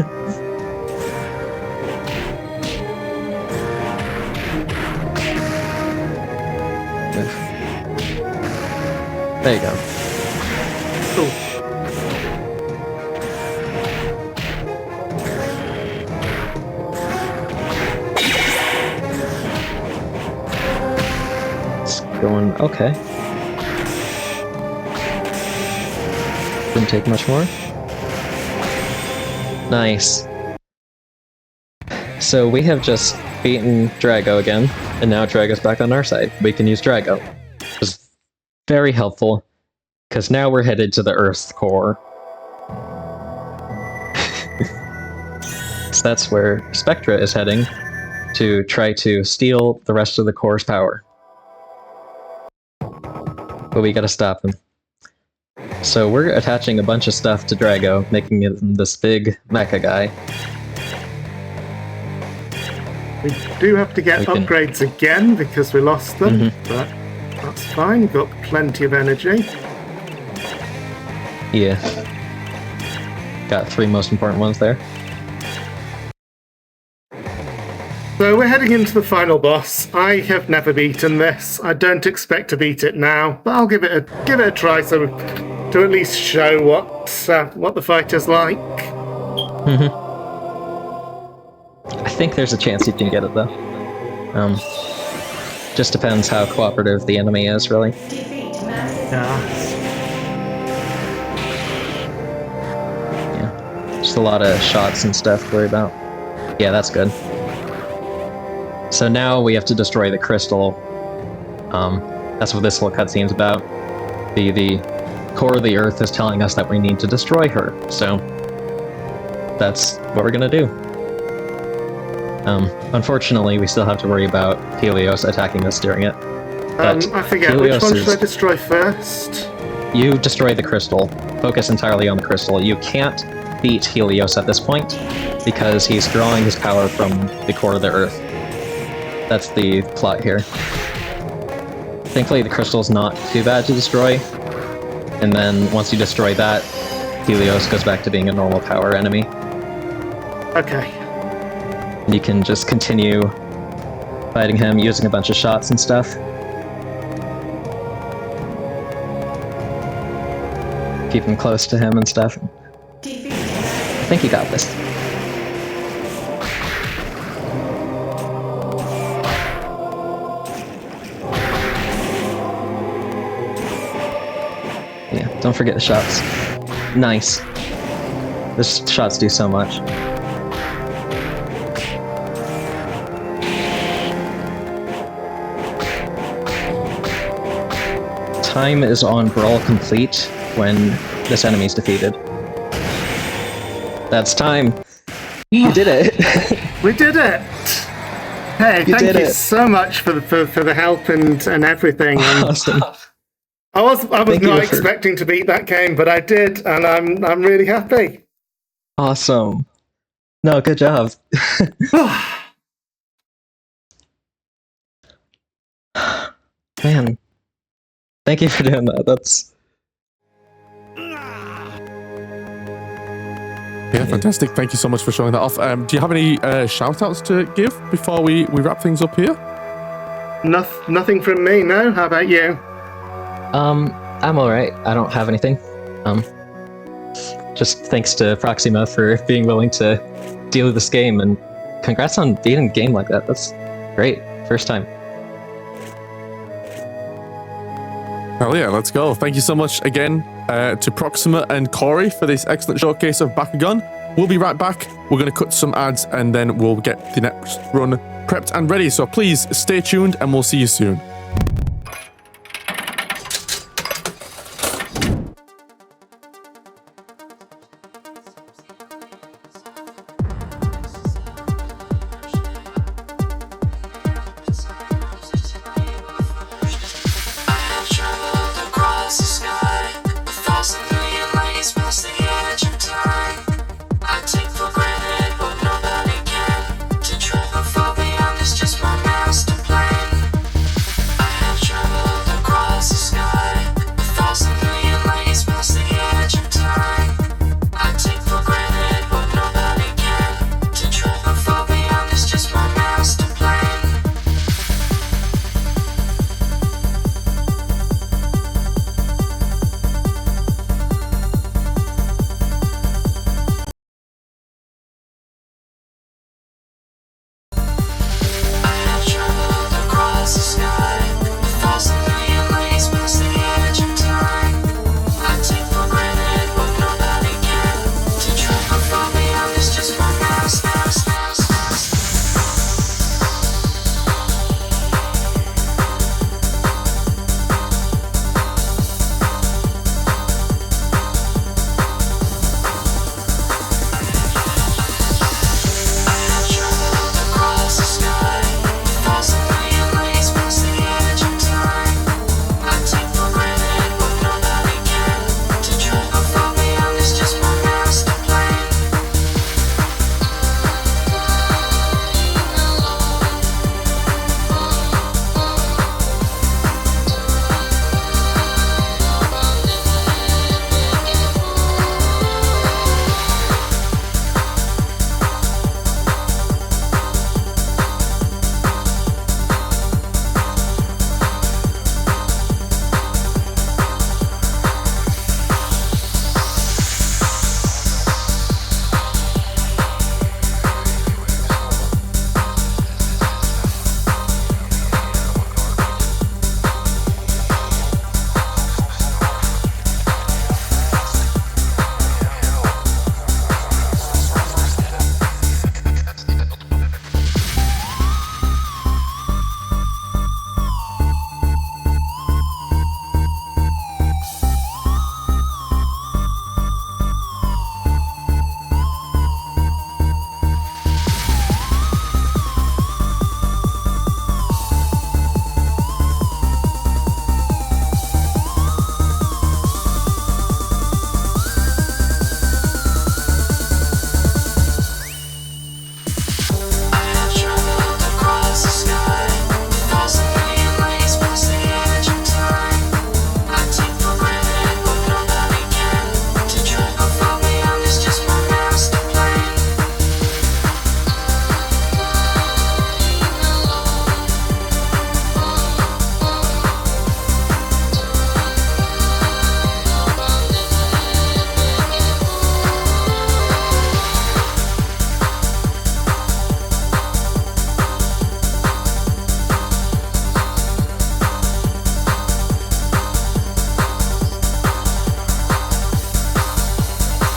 [SPEAKER 3] There you go.
[SPEAKER 2] Cool.
[SPEAKER 3] Going okay. Didn't take much more. Nice. So we have just beaten Drago again, and now Drago's back on our side. We can use Drago. It was very helpful, because now we're headed to the Earth's core. So that's where Spectra is heading to try to steal the rest of the core's power. But we gotta stop him. So we're attaching a bunch of stuff to Drago, making it this big mecha guy.
[SPEAKER 2] We do have to get upgrades again because we lost them, but that's fine. We've got plenty of energy.
[SPEAKER 3] Yeah. Got 3 most important ones there.
[SPEAKER 2] So we're heading into the final boss. I have never beaten this. I don't expect to beat it now, but I'll give it a try so to at least show what the fight is like.
[SPEAKER 3] I think there's a chance you can get it though. Just depends how cooperative the enemy is, really. Yeah. Just a lot of shots and stuff to worry about. Yeah, that's good. So now we have to destroy the crystal. That's what this whole cutscene's about. The core of the Earth is telling us that we need to destroy her. So that's what we're gonna do. Unfortunately, we still have to worry about Helios attacking us during it. But
[SPEAKER 2] I forget,
[SPEAKER 3] Helios
[SPEAKER 2] which one should I destroy first?
[SPEAKER 3] You destroy the crystal. Focus entirely on the crystal. You can't beat Helios at this point, because he's drawing his power from the core of the Earth. That's the plot here. Thankfully, the crystal's not too bad to destroy, and then once you destroy that, Helios goes back to being a normal power enemy.
[SPEAKER 2] Okay.
[SPEAKER 3] You can just continue fighting him using a bunch of shots and stuff. Keep him close to him and stuff. I think you got this. Yeah, don't forget the shots. Nice. Those shots do so much. Time is on Brawl Complete when this enemy is defeated. That's time. You did it.
[SPEAKER 2] We did it. Hey, thank you so much for the help and everything.
[SPEAKER 3] Awesome.
[SPEAKER 2] I was
[SPEAKER 3] Thank
[SPEAKER 2] not
[SPEAKER 3] you for-
[SPEAKER 2] expecting to beat that game, but I did, and I'm really happy.
[SPEAKER 3] Awesome. No, good job. Man, thank you for doing that. That's
[SPEAKER 1] Yeah, fantastic. Thank you so much for showing that off. Do you have any shout-outs to give before we wrap things up here?
[SPEAKER 2] Nothing from me, no? How about you?
[SPEAKER 3] I'm all right. I don't have anything. Just thanks to Proxima for being willing to deal with this game, and congrats on beating a game like that. That's great. First time.
[SPEAKER 1] Hell yeah, let's go. Thank you so much again to Proxima and Corey for this excellent showcase of Bakugan. We'll be right back. We're going to cut some ads and then we'll get the next run prepped and ready. So please stay tuned and we'll see you soon.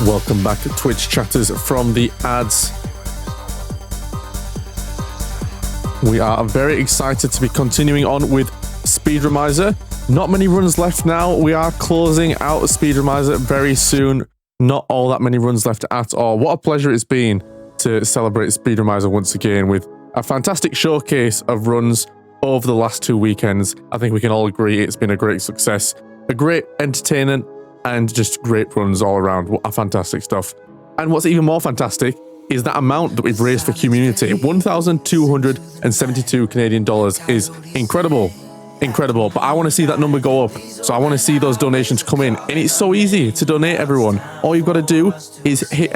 [SPEAKER 1] Welcome back to Twitch chatters from the ads. We are very excited to be continuing on with Speedromizer. Not many runs left now. We are closing out Speedromizer very soon. Not all that many runs left at all. What a pleasure it's been to celebrate Speedromizer once again with a fantastic showcase of runs over the last 2 weekends. I think we can all agree it's been a great success. a great entertainment and just great runs all around. What a fantastic stuff. And what's even more fantastic is that amount that we've raised for community. 1,272 Canadian dollars is incredible. Incredible. But I want to see that number go up. So I want to see those donations come in. And it's so easy to donate, everyone. All you've got to do is hit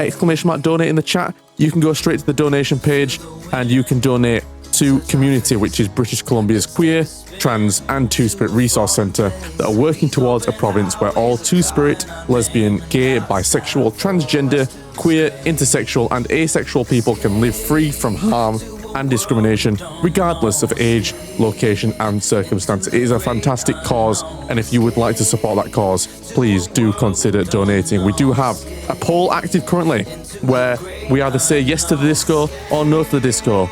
[SPEAKER 1] !donate in the chat. You can go straight to the donation page and you can donate to QMUNITY, which is British Columbia's queer, trans and two-spirit resource centre that are working towards a province where all two-spirit, lesbian, gay, bisexual, transgender, queer, intersexual and asexual people can live free from harm and discrimination regardless of age, location and circumstance. It is a fantastic cause, and if you would like to support that cause, please do consider donating. We do have a poll active currently where we either say yes to the disco or no to the disco.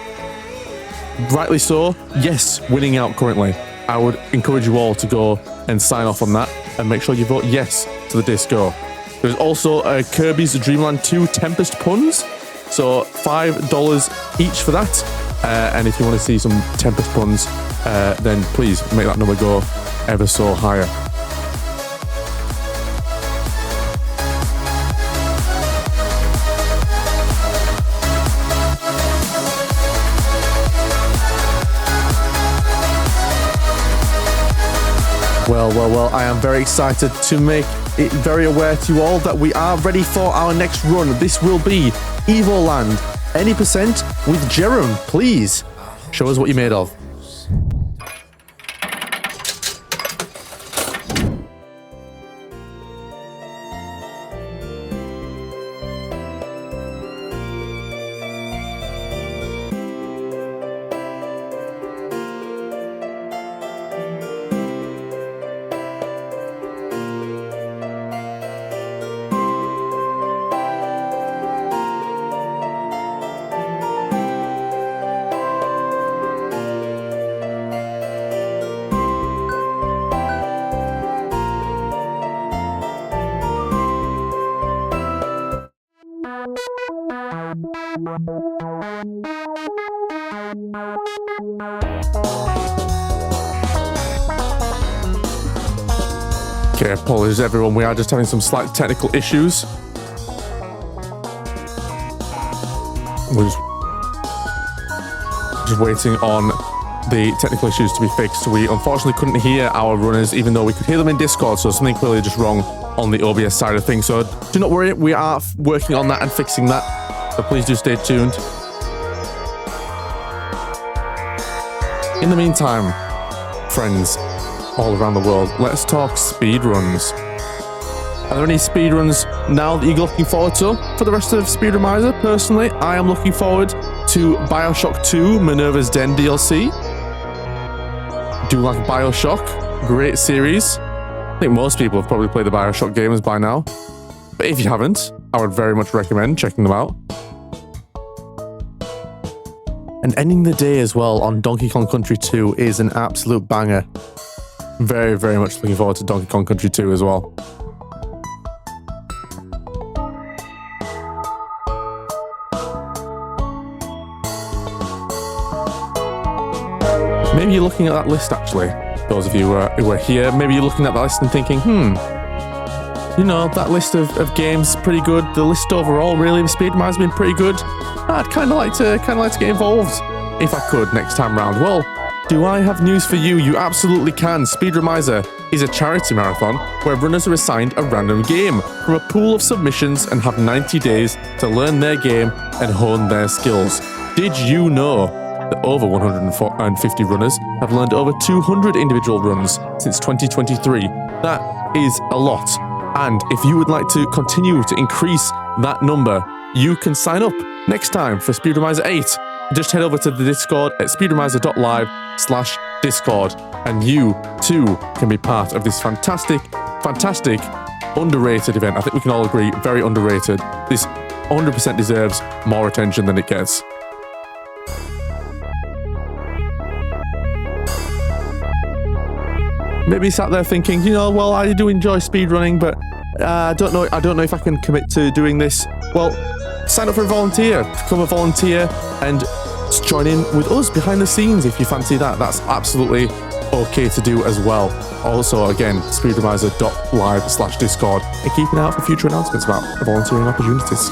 [SPEAKER 1] Rightly so, yes, winning out currently. I would encourage you all to go and sign off on that and make sure you vote yes to the disco. There's also a Kirby's Dream Land 2 Tempest Puns, so $5 each for that. And if you want to see some Tempest Puns, then please make that number go ever so higher. Well, I am very excited to make it very aware to you all that we are ready for our next run. This will be Evoland. Any percent with Jerem, please. Show us what you're made of. Okay, apologies everyone, we are just having some slight technical issues. We're just waiting on the technical issues to be fixed. We unfortunately couldn't hear our runners, even though we could hear them in Discord, so something clearly just wrong on the OBS side of things. So do not worry, we are working on that and fixing that. So please do stay tuned. In the meantime, friends all around the world, let's talk speedruns. Are there any speedruns now that you're looking forward to for the rest of Speedromizer? Personally, I am looking forward to Bioshock 2 Minerva's Den DLC. Do like Bioshock, great series. I think most people have probably played the Bioshock games by now. But if you haven't, I would very much recommend checking them out. And ending the day as well on Donkey Kong Country 2 is an absolute banger. Very, very much looking forward to Donkey Kong Country 2 as well. Maybe you're looking at that list actually. Those of you who are here, maybe you're looking at that list and thinking, you know, that list of games pretty good. The list overall, really, the Speedromizer has been pretty good. I'd kind of like to get involved if I could next time round. Well, do I have news for you? You absolutely can. Speedromizer is a charity marathon where runners are assigned a random game from a pool of submissions and have 90 days to learn their game and hone their skills. Did you know that over 150 runners have learned over 200 individual runs since 2023? That is a lot. And if you would like to continue to increase that number, you can sign up next time for Speedromizer 8. Just head over to the Discord at speedromizer.live/Discord, and you too can be part of this fantastic, underrated event. I think we can all agree, very underrated. This 100% deserves more attention than it gets. Maybe sat there thinking, you know, well, I do enjoy speedrunning, but I don't know if I can commit to doing this. Well, sign up for a volunteer, become a volunteer, and join in with us behind the scenes if you fancy that. That's absolutely okay to do as well. Also, again, speedromizer.live/Discord, and keep an eye out for future announcements about volunteering opportunities.